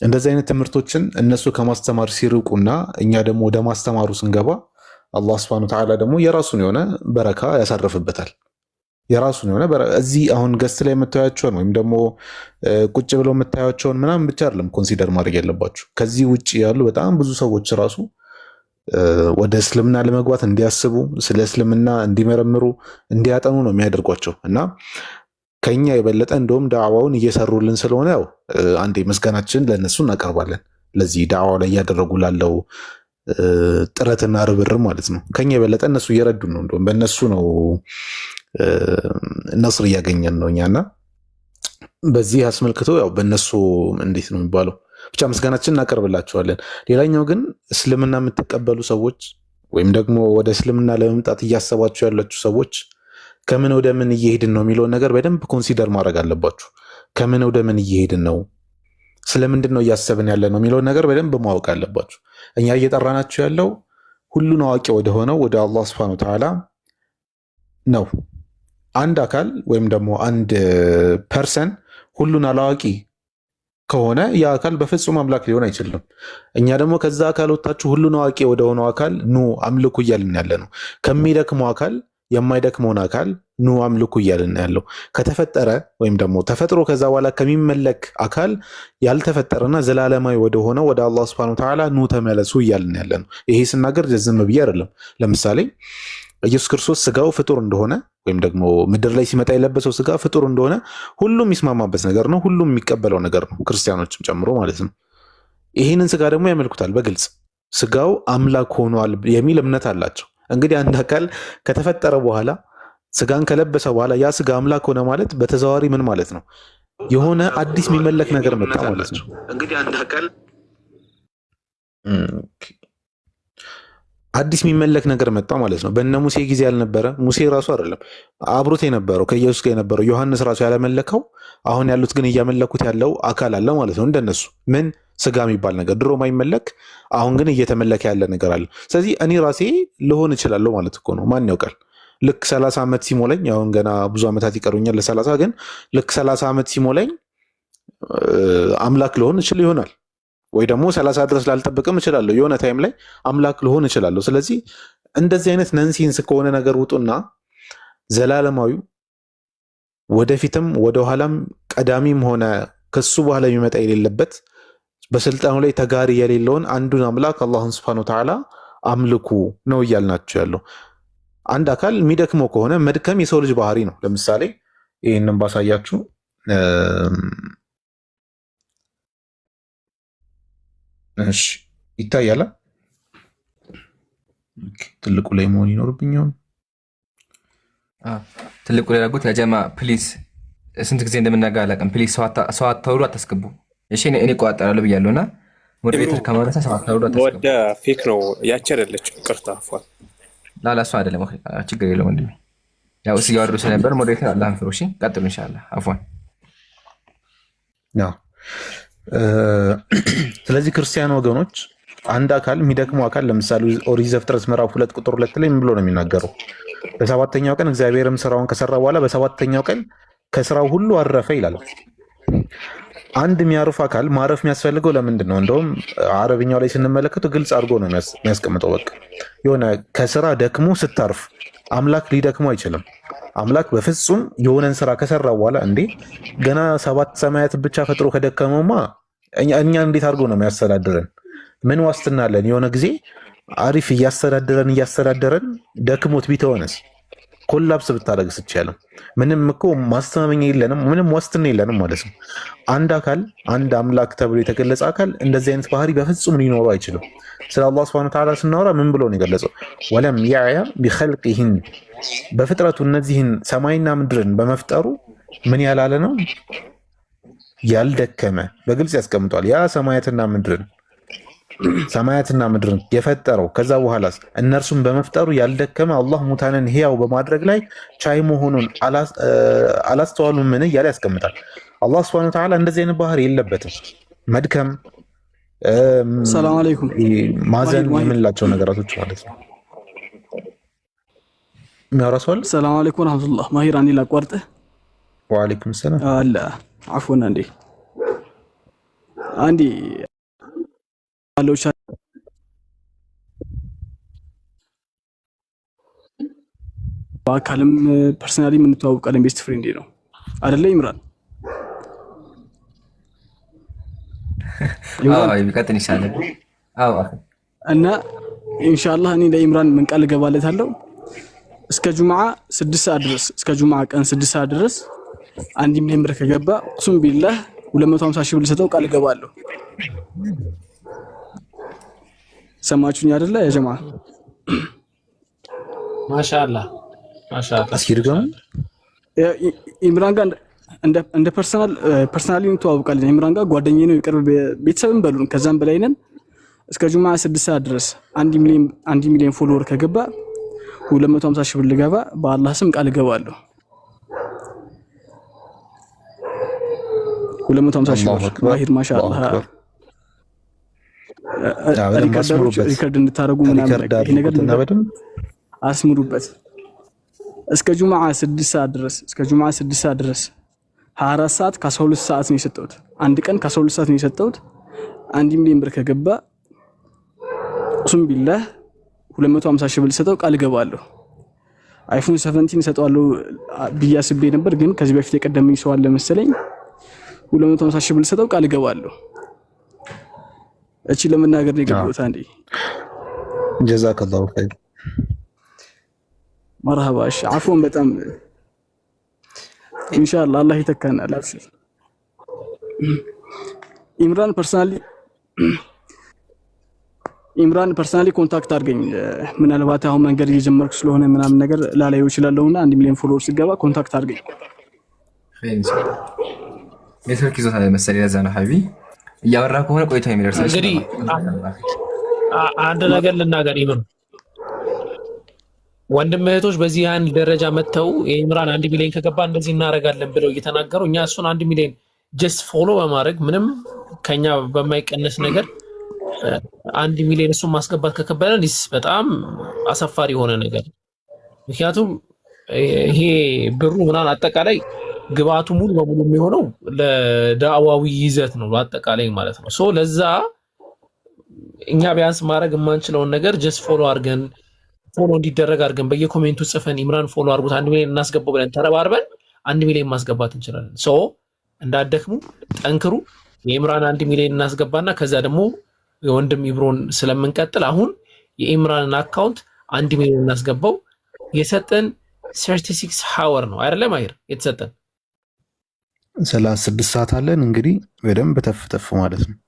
K: እንደዚህ አይነት ትምህርቶችን እነሱ ከማስተማር ሲርቁና እኛ ደግሞ ወደ ማስተማሩ ስንገባ አላህ ሱብሓነሁ ወተዓላ ደግሞ የራሱን የሆነ በረካ ያሳርፍበታል። የራሱን የሆነ እዚህ አሁን ገስት ላይ የምታያቸውን ወይም ደግሞ ቁጭ ብለው የምታያቸውን ምናምን ብቻ አይደለም ኮንሲደር ማድረግ ያለባችሁ። ከዚህ ውጭ ያሉ በጣም ብዙ ሰዎች ራሱ ወደ እስልምና ለመግባት እንዲያስቡ፣ ስለ እስልምና እንዲመረምሩ፣ እንዲያጠኑ ነው የሚያደርጓቸው እና ከኛ የበለጠ እንደውም ዳዕዋውን እየሰሩልን ስለሆነ ያው አንዴ ምስጋናችን ለነሱ እናቀርባለን። ለዚህ ዳዕዋ ላይ እያደረጉ ላለው ጥረትና ርብርብ ማለት ነው። ከኛ የበለጠ እነሱ እየረዱን ነው። እንደውም በእነሱ ነው ነስር እያገኘን ነው እኛና በዚህ አስመልክቶ ያው በእነሱ እንዴት ነው የሚባለው ብቻ ምስጋናችን እናቀርብላቸዋለን። ሌላኛው ግን እስልምና የምትቀበሉ ሰዎች ወይም ደግሞ ወደ እስልምና ለመምጣት እያሰባችሁ ያላችሁ ሰዎች ከምን ወደ ምን እየሄድን ነው የሚለውን ነገር በደንብ ኮንሲደር ማድረግ አለባችሁ። ከምን ወደ ምን እየሄድን ነው፣ ስለምንድን ነው እያሰብን ያለ ነው የሚለውን ነገር በደንብ ማወቅ አለባችሁ። እኛ እየጠራናችሁ ያለው ሁሉን አዋቂ ወደሆነው ወደ አላህ ሱብሓነሁ ወተዓላ ነው። አንድ አካል ወይም ደግሞ አንድ ፐርሰን ሁሉን አላዋቂ ከሆነ ያ አካል በፍጹም አምላክ ሊሆን አይችልም። እኛ ደግሞ ከዛ አካል ወጣችሁ ሁሉን አዋቂ ወደሆነው አካል ኑ አምልኩ እያልን ያለ ነው። ከሚደክመው አካል የማይደክመውን አካል ኑ አምልኩ እያልን ያለው ከተፈጠረ ወይም ደግሞ ተፈጥሮ ከዛ በኋላ ከሚመለክ አካል ያልተፈጠረና ዘላለማዊ ወደሆነው ወደ አላህ ሱብሓነሁ ወተዓላ ኑ ተመለሱ እያልን ያለ ነው። ይሄ ስናገር ዝም ብዬ አይደለም። ለምሳሌ ኢየሱስ ክርስቶስ ስጋው ፍጡር እንደሆነ ወይም ደግሞ ምድር ላይ ሲመጣ የለበሰው ስጋ ፍጡር እንደሆነ ሁሉም የሚስማማበት ነገር ነው። ሁሉም የሚቀበለው ነገር ነው፣ ክርስቲያኖችም ጨምሮ ማለት ነው። ይህንን ስጋ ደግሞ ያመልኩታል በግልጽ ስጋው አምላክ ሆኗል የሚል እምነት አላቸው። እንግዲህ አንድ አካል ከተፈጠረ በኋላ ስጋን ከለበሰ በኋላ ያ ስጋ አምላክ ሆነ ማለት በተዘዋዋሪ ምን ማለት ነው? የሆነ አዲስ የሚመለክ ነገር መጣ ማለት ነው። እንግዲህ አንድ አካል አዲስ የሚመለክ ነገር መጣ ማለት ነው። በእነ ሙሴ ጊዜ ያልነበረ ሙሴ ራሱ አይደለም አብሮት የነበረው ከኢየሱስ ጋር የነበረው ዮሐንስ ራሱ ያለመለከው አሁን ያሉት ግን እያመለኩት ያለው አካል አለ ማለት ነው። እንደነሱ ምን ስጋ የሚባል ነገር ድሮ ማይመለክ አሁን ግን እየተመለከ ያለ ነገር አለ። ስለዚህ እኔ ራሴ ልሆን እችላለሁ ማለት እኮ ነው። ማን ያውቃል? ልክ 30 ዓመት ሲሞለኝ አሁን ገና ብዙ ዓመታት ይቀሩኛል ለ30 ግን ልክ 30 ዓመት ሲሞለኝ አምላክ ልሆን እችል ይሆናል ወይ ደግሞ 30 ድረስ ላልጠብቅም እችላለሁ። የሆነ ታይም ላይ አምላክ ልሆን እችላለሁ። ስለዚህ እንደዚህ አይነት ነንሲንስ ከሆነ ነገር ውጡና ዘላለማዊ ወደፊትም ወደኋላም ቀዳሚም ሆነ ከሱ በኋላ የሚመጣ የሌለበት በስልጣኑ ላይ ተጋሪ የሌለውን አንዱን አምላክ አላህን ሱብሓነሁ ወተዓላ አምልኩ ነው እያልናቸው ያለው። አንድ አካል የሚደክመው ከሆነ መድከም የሰው ልጅ ባህሪ ነው። ለምሳሌ ይህንን ባሳያችሁ እሺ ይታያል። ትልቁ ላይ መሆን ይኖርብኝ ይሆን?
B: ትልቁ ላይ ያደረጉት ያጀማ ፕሊዝ፣ ስንት ጊዜ እንደምናገር አላውቅም። ፕሊዝ ሰው አታውሩ፣ አታስገቡ። እሺ እኔ እቆጣጠራለሁ ብያለሁና ሞዴሬተር ከማለሳ ሰው አታውሩ፣ አታስገቡ።
P: ወደ ፌክ ነው ያቺ አይደለችም። ይቅርታ አፏል
B: ላላ እሱ አይደለም። ችግር የለውም ወንድሜ። ያው እሱ እያወሩ ስለነበር ሞዴሬተር አላህን ፍሩ። እሺ ቀጥሉ ኢንሻአላህ። አፏን
K: ያው ስለዚህ ክርስቲያን ወገኖች አንድ አካል የሚደክመው አካል ለምሳሌ ኦሪት ዘፍጥረት ምዕራፍ 2 ቁጥር 2 ላይ ምን ብሎ ነው የሚናገረው? በሰባተኛው ቀን እግዚአብሔርም ስራውን ከሰራ በኋላ በሰባተኛው ቀን ከስራው ሁሉ አረፈ ይላል። አንድ የሚያርፍ አካል ማረፍ የሚያስፈልገው ለምንድን ነው? እንደውም አረብኛው ላይ ስንመለከተው ግልጽ አድርጎ ነው የሚያስቀምጠው። በቃ የሆነ ከስራ ደክሞ ስታርፍ አምላክ ሊደክሞ አይችልም። አምላክ በፍጹም የሆነን ስራ ከሰራ በኋላ እንዴ ገና 7 ሰማያት ብቻ ፈጥሮ ከደከመውማ እኛ እንዴት አድርጎ ነው የሚያስተዳድረን? ምን ዋስትና አለን? የሆነ ጊዜ አሪፍ እያስተዳደረን ደክሞት ቢተወንስ? ኮላፕስ ብታደርግስ ይቻላል? ምንም እኮ ማስተማመኛ የለንም፣ ምንም ዋስትና የለንም ማለት ነው። አንድ አካል አንድ አምላክ ተብሎ የተገለጸ አካል እንደዚህ አይነት ባህሪ በፍጹም ሊኖረው አይችልም። ስለ አላህ ሱብሓነሁ ወተዓላ ስናወራ ምን ብሎ ነው የገለጸው? ወለም ያዕያ ቢኸልቂሂን በፍጥረቱ እነዚህን ሰማይና ምድርን በመፍጠሩ ምን ያላለ ነው? ያልደከመ በግልጽ ያስቀምጧል። ያ ሰማያትና ምድርን የፈጠረው ከዛ በኋላ እነርሱን በመፍጠሩ ያልደከመ አላህ ሙታንን ህያው በማድረግ ላይ ቻይ መሆኑን አላስተዋሉም ምን እያለ ያስቀምጣል። አላህ ሱብሓነሁ ወተዓላ እንደዚህ አይነት ባህሪ የለበትም። መድከም፣
Q: ሰላም አለይኩም
K: ማዘን የምንላቸው ነገራቶች ማለት ነው። የሚያወራሰዋል።
Q: ሰላም አለይኩም ወራህመቱላህ። ማሂር አንዴ ላቋርጥህ።
K: ወአለይኩም ሰላም
Q: አለ አፍወን አንዴ አለውሻ በአካልም ፐርሰናሊ የምንተዋወቃለን። ቤስት ፍሬንዴ ነው አይደለ ኢምራን?
B: ይቀጥል ይሻላል።
Q: እና ኢንሻአላህ እኔ ለኢምራን ምን ቃል እገባለታለሁ እስከ ጁምዓ 6 ሰዓት ድረስ እስከ ጁምዓ ቀን 6 ሰዓት ድረስ 1 ሚሊዮን ብር ከገባ ቁም ቢላህ 250 ሺህ ብር ልሰጠው ቃል እገባለሁ። ሰማችሁኝ አይደለ ያ ጀማዓ?
D: ማሻአላህ
K: አስኪርገም
Q: ኢምራን ጋር እንደ ፐርሰናሊ እንተዋወቃለን። ኢምራን ጋር ጓደኛዬ ነው፣ የቅርብ ቤተሰብም በሉን፣ ከዛም በላይ ነን። እስከ ጁምዓ 6 ሰዓት ድረስ 1 ሚሊዮን ፎሎወር ከገባ 250 ሺህ ብር ልገባ በአላህ ስም ቃል እገባለሁ። 250 ሺህ ብር ማሂር ማሻአላህ ሪከርድ እንድታረጉ ምናምን ነገር አስምሩበት። እስከ ጁምዓ 6 ሰዓት ድረስ 24 ሰዓት ከ12 ሰዓት ነው የሰጠሁት። አንድ ቀን ከ12 ሰዓት ነው የሰጠሁት። 1 ሚሊዮን ብር ከገባ ቁም ቢላህ 250 ሺህ ብር ሰጠው ቃል እገባለሁ። አይፎን 17 ሰጠዋለሁ ብዬ አስቤ ነበር፣ ግን ከዚህ በፊት የቀደመኝ ሰው አለ መሰለኝ። 250 ሺህ ብር ሰጠው ቃል እገባለሁ። እቺ ለመናገር ነው የገባሁት። አንዴ
K: ጀዛከላሁ ኸይር
Q: መርሐባሽ አፎን በጣም ኢንሻአላህ አላህ ይተካናል። አብሽር ኢምራን ፐርሰናሊ ኮንታክት አድርገኝ። ምናልባት አሁን መንገድ እየጀመርኩ ስለሆነ ምናምን ነገር ላላየው እችላለሁና 1 ሚሊዮን ፎሎወር ሲገባ ኮንታክት አድርገኝ።
B: ኔትወርክ ይዞታል መሰለኝ። ለዛ ነው ሀቢ እያወራ ከሆነ ቆይቶ የሚደርሰው።
D: እንግዲህ አንድ ነገር ልናገር ይሁን ወንድም እህቶች በዚህ ያን ደረጃ መተው የኢምራን 1 ሚሊዮን ከገባ እንደዚህ እናረጋለን ብለው እየተናገሩ እኛ እሱን 1 ሚሊዮን ጀስት ፎሎ በማድረግ ምንም ከኛ በማይቀነስ ነገር 1 ሚሊዮን እሱን ማስገባት ከከበደን በጣም አሳፋሪ የሆነ ነገር። ምክንያቱም ይሄ ብሩ ምናምን አጠቃላይ ግባቱ ሙሉ በሙሉ የሚሆነው ለዳዕዋዊ ይዘት ነው አጠቃላይ ማለት ነው። ሶ ለዛ እኛ ቢያንስ ማድረግ የማንችለውን ነገር ጀስት ፎሎ አድርገን ፎሎ እንዲደረግ አድርገን በየኮሜንቱ ጽፈን ኢምራን ፎሎ አድርጉት 1 ሚሊዮን እናስገባው ብለን ተረባርበን 1 ሚሊዮን ማስገባት እንችላለን። ሶ እንዳደክሙ ጠንክሩ። የኢምራን 1 ሚሊዮን እናስገባና ከዛ ደግሞ የወንድም ኢብሮን ስለምንቀጥል አሁን የኢምራንን አካውንት 1 ሚሊዮን እናስገባው። የሰጠን 36 ሃወር ነው አይደለም አይር የተሰጠን
K: 36 ሰዓት አለን። እንግዲህ በደንብ ተፍተፍ ማለት ነው።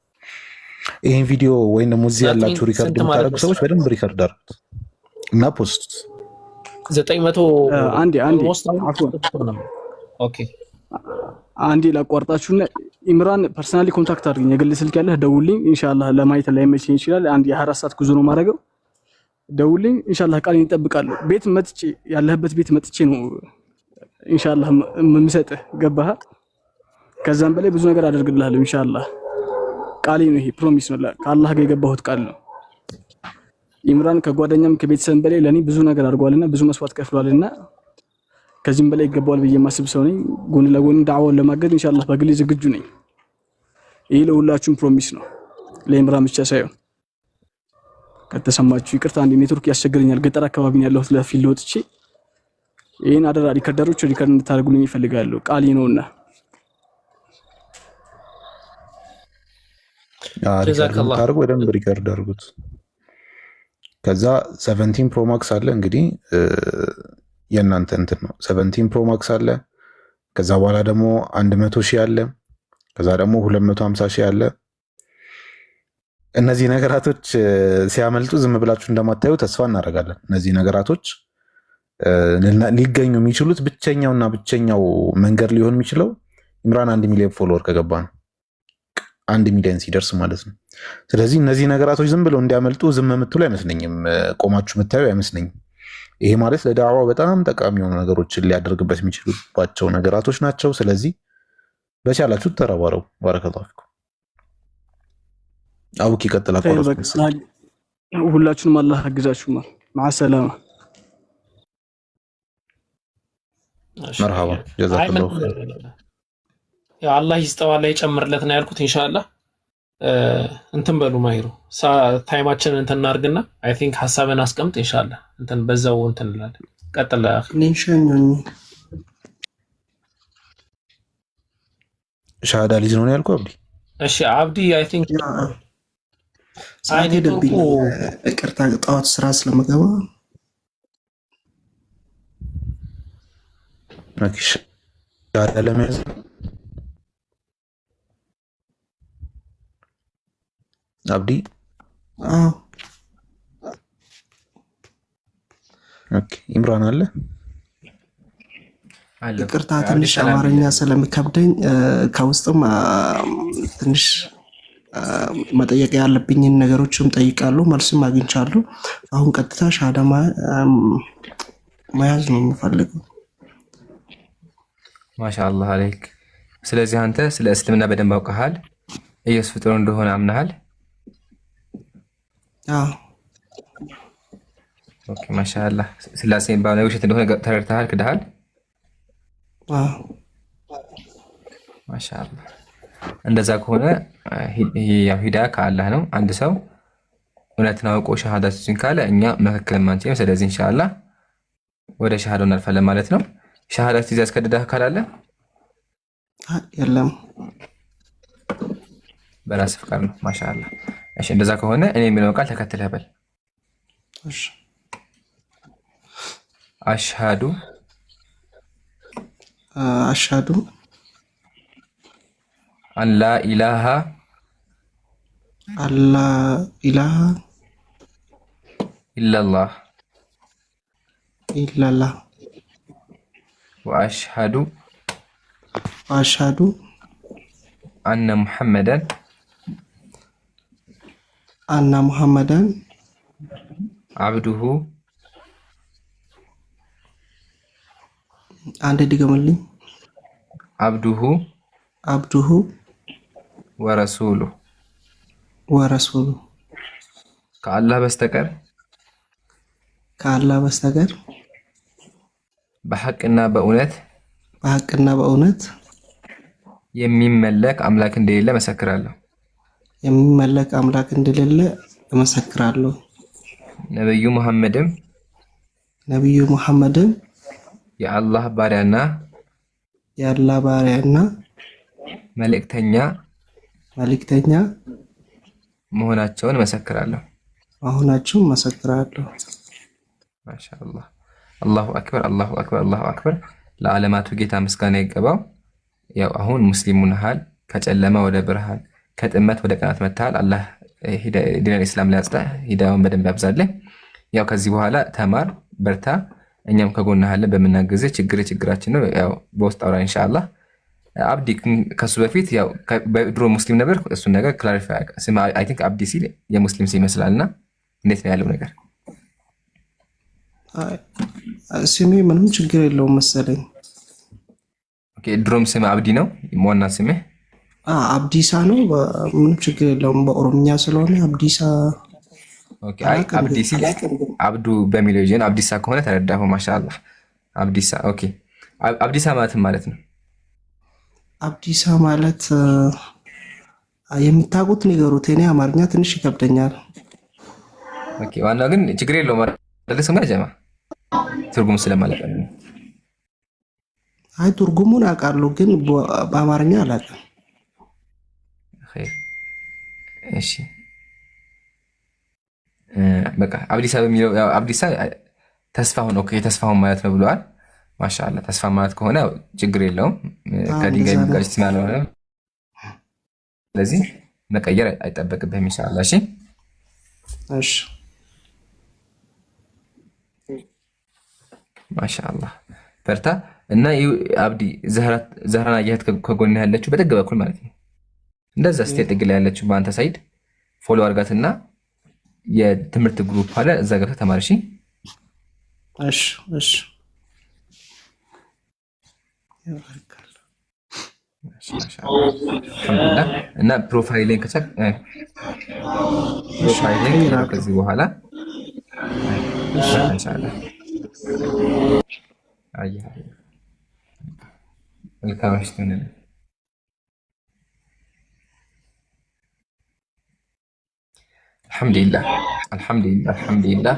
K: ይሄን ቪዲዮ ወይም ደግሞ እዚህ ያላችሁ ሪከርድ የምታደርጉ ሰዎች በደንብ ሪከርድ አድርጉት እና ፖስት
D: 900
Q: አንዴ
D: ኦኬ
Q: አንዴ ላቋርጣችሁና ኢምራን ፐርሰናሊ ኮንታክት አድርገኝ። የግል ስልክ ያለህ ደውልኝ። ኢንሻአላህ ለማየት ላይ መቼ ይችላል። አንድ የ24 ሰዓት ጉዞ ነው ማድረገው። ደውልኝ ኢንሻአላህ ቃል ይጠብቃለሁ። ቤት መጥቼ ያለህበት ቤት መጥቼ ነው ኢንሻአላህ የምሰጥህ። ገባህ? ከዛም በላይ ብዙ ነገር አደርግልሃለሁ ኢንሻአላህ። ቃሌ ነው ይሄ፣ ፕሮሚስ ነው፣ ከአላህ ጋር የገባሁት ቃል ነው። ኢምራን ከጓደኛም ከቤተሰብም በላይ ለኔ ብዙ ነገር አድርጓልና ብዙ መስዋዕት ከፍሏልና ከዚህም በላይ ይገባዋል ብዬ ማስብ ሰው ነኝ። ጎን ለጎን ዳዕዋውን ለማገዝ ኢንሻአላህ በግሌ ዝግጁ ነኝ። ይሄ ለሁላችሁም ፕሮሚስ ነው፣ ለኢምራን ብቻ ሳይሆን። ከተሰማችሁ ይቅርታ፣ አንዴ ኔትወርክ ያስቸግረኛል። ገጠር አካባቢ ነው ያለሁት፣ ለፊልድ ወጥቼ ይሄን አደራ ሪከርደሮች ሪከርድ እንድታደርጉልኝ ይፈልጋለሁ፣ ቃሌ ነውና።
K: ሪከርድ በደንብ ሪከርድ አድርጉት። ከዛ 17 ፕሮ ማክስ አለ እንግዲህ የእናንተ እንትን ነው። 17 ፕሮ ማክስ አለ። ከዛ በኋላ ደግሞ 100 ሺህ አለ። ከዛ ደግሞ 250 ሺህ አለ። እነዚህ ነገራቶች ሲያመልጡ ዝም ብላችሁ እንደማታዩ ተስፋ እናደርጋለን። እነዚህ ነገራቶች ሊገኙ የሚችሉት ብቸኛውና ብቸኛው መንገድ ሊሆን የሚችለው ኢምራን 1 ሚሊዮን ፎሎወር ከገባ ነው። 1 ሚሊዮን ሲደርስ ማለት ነው። ስለዚህ እነዚህ ነገራቶች ዝም ብለው እንዲያመልጡ ዝም የምትሉ አይመስለኝም፣ ቆማችሁ የምታዩ አይመስለኝም። ይሄ ማለት ለዳዕዋ በጣም ጠቃሚ የሆኑ ነገሮችን ሊያደርግበት የሚችሉባቸው ነገራቶች ናቸው። ስለዚህ በቻላችሁ ተረባረው። ባረከላሁ ፊኩም። አቡኪ ይቀጥላል።
Q: ሁላችሁንም አላህ ያግዛችሁማል። ማሰላማ
K: መርሃባ ጀዛከላሁ ኸይር።
D: ያ አላህ ይስጠው አላህ ይጨምርለት ነው ያልኩት። ኢንሻአላህ እንትን በሉ ማይሩ ታይማችንን እንትን እናርግና አይ ቲንክ ሐሳብን አስቀምጥ። ኢንሻአላህ እንትን በዛው እንትን እንላለን። ቀጥል አኺ
C: ኔንሸኞኝ
K: ሻሃዳ ልጅ ነው ያልኩህ አብዲ።
D: እሺ አብዲ አይ ቲንክ
C: ሰዓት ሄደብኝ። ይቅርታ ጠዋት ስራ ስለምገባ
K: ማኪሽ ሻሃዳ ለመያዝ አብዲ ኦኬ። ኢምራን አለ።
C: ይቅርታ ትንሽ አማርኛ ስለሚከብደኝ ከውስጥም ትንሽ መጠየቅ ያለብኝን ነገሮችም ጠይቃለሁ፣ መልስም አግኝቻለሁ። አሁን ቀጥታ ሻሃዳ መያዝ ነው የምፈልገው።
B: ማሻአላህ አለይክ። ስለዚህ አንተ ስለ እስልምና በደንብ አውቀሃል፣ ኢየሱስ ፍጡር እንደሆነ አምነሃል። ኦኬ ማሻአላህ። ስላሴ የሚባለው ውሸት እንደሆነ ተረድተሃል፣ ክደሃል። ማሻአላህ። እንደዛ ከሆነ ሂዳያ ከአላህ ነው። አንድ ሰው እውነትን አውቆ ሸሃዳ ሲን ካለ እኛ መካከል ማንችልም። ስለዚህ ኢንሻአላህ ወደ ሸሃዳው እናልፋለን ማለት ነው። ሸሃዳ ሲዝ ያስከደዳህ ካላለ
C: የለም፣
B: በራስህ ፍቃድ ነው። ማሻአላህ። እሺ እንደዛ ከሆነ እኔ የሚለውን ቃል ተከትለህ በል።
C: እሺ
B: አሽሃዱ አን ላ ኢላሃ ኢላላህ ወአሽሃዱ አነ ሙሐመደን አብዱሁ
C: አንድ ድገምልኝ። አብዱሁ
B: ወረሱሉ ከአላህ በስተቀር በሐቅና በእውነት የሚመለክ አምላክ እንደሌለ መሰክራለሁ። ነብዩ ሙሐመድም የአላህ ባሪያና መልእክተኛ መሆናቸውን መሰክራለሁ። ማሻአላህ። አላሁ አክበር፣ አላሁ አክበር፣ አላሁ አክበር። ለዓለማቱ ጌታ ምስጋና ይገባው። ያው አሁን ሙስሊሙን ሃል ከጨለማ ወደ ብርሃን ከጥመት ወደ ቀናት መታል። አላህ ዲን ኢስላም ላይ አጽዳ፣ ሂዳያውን በደንብ ያብዛልህ። ያው ከዚህ በኋላ ተማር፣ በርታ። እኛም ከጎንህ አለን በምናግዝህ። ችግራችን ነው። ያው በውስጥ አውራ ኢንሻአላህ። አብዲ ከሱ በፊት ያው በድሮ ሙስሊም ነበር። እሱን ነገር ክላሪፋይ አይ ቲንክ አብዲ ሲል የሙስሊም ሲል ይመስላልና እንዴት ነው ያለው ነገር?
C: ስሜ ምንም ችግር የለውም መሰለኝ።
B: ኦኬ ድሮም ስም አብዲ ነው ዋና ስምህ?
C: አብዲሳ ነው። ምንም ችግር የለውም በኦሮምኛ ስለሆነ አብዲሳ።
B: ኦኬ አይ አብዲ ሲል አብዱ በሚለው ይጀን አብዲሳ ከሆነ ተረዳሁ። ማሻአላህ አብዲሳ። ኦኬ አብዲሳ ማለት ነው?
C: አብዲሳ ማለት
R: የምታውቁት ንገሩት። እኔ አማርኛ ትንሽ ይከብደኛል።
B: ኦኬ ዋናው ግን ችግር የለውም አይደል? ስሙ ያጀማ ትርጉም ስለማለቀ ነው።
R: አይ ትርጉሙን አውቃለሁ ግን በአማርኛ አላውቅም።
B: እሺ በቃ አብዲሳ በሚለው አብዲሳ ተስፋሁን ኦኬ ተስፋሁን ማለት ነው ብለዋል። ማሻአላ ተስፋ ማለት ከሆነ ችግር የለውም። ከድንጋይ ጋር ሲማለው ነው። ስለዚህ መቀየር አይጠበቅብህም ኢንሻአላህ። እሺ
R: እሺ
B: ማሻአላ በርታ እና አብዲ ዘህራን አያት ከጎን ያለችው በጥግ በኩል ማለት ነው። እንደዛ ስትል ጥግ ላይ ያለችው በአንተ ሳይድ ፎሎ አድርጋትና የትምህርት ግሩፕ አለ እዛ ገብተህ ተማር። እሺ
R: እሺ እሺ
B: አልሐምዱሊላህ። እና ፕሮፋይልን ከቻልክ ከዚህ በኋላ ኢንሻአላህ መልካም ሽቱን አልሐምዱሊላህ አልሐምዱሊላህ አልሐምዱሊላህ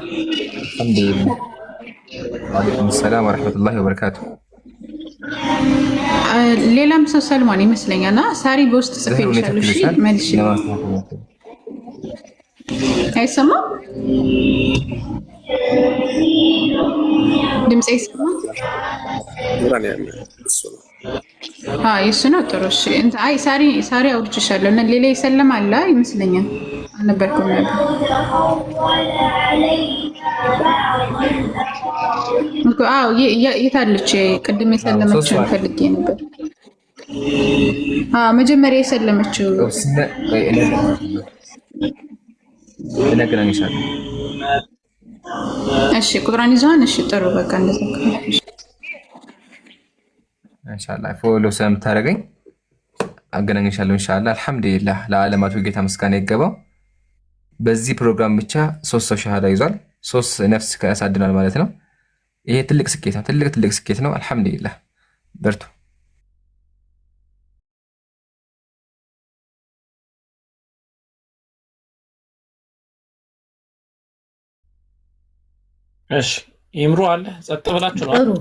B: አልሐምዱሊላህ። ወአለይኩም ሰላም ወረሕመቱላሂ ወበረካቱሁ።
S: ሌላም ሰው ሰልማን ይመስለኛልና ሳሪ በውስጥ ጽፌልሻለሁ። እሺ መልሽ። አይሰማም? ድምፅ አይሰማም? የእሱ ነው። ጥሩ እሺ። አይ ሳሪ አውርቼሻለሁ እና ሌላ የሰለም አለ ይመስለኛል። አልነበርኩም ነበር። የታለች? ቅድም የሰለመችው ፈልጌ ነበር። መጀመሪያ የሰለመችው
B: እነግርሻለሁ።
S: እሺ ቁጥሯን ይዘዋል። እሺ ጥሩ በቃ እንደዛ
B: ኢንሻአላህ ፎሎ ስለምታደርገኝ አገናኝሻለሁ ኢንሻአላህ። አልሐምዱሊላህ ለዓለማቱ ጌታ ምስጋና ይገባው። በዚህ ፕሮግራም ብቻ 3 ሰው ሸሃዳ ይዟል። 3 ነፍስ ያሳድናል ማለት ነው። ይሄ ትልቅ ስኬት ነው። ትልቅ ስኬት ነው። አልሐምዱሊላህ በርቱ።
D: እሺ ይምሩ አለ ጸጥ ብላችሁ ነው።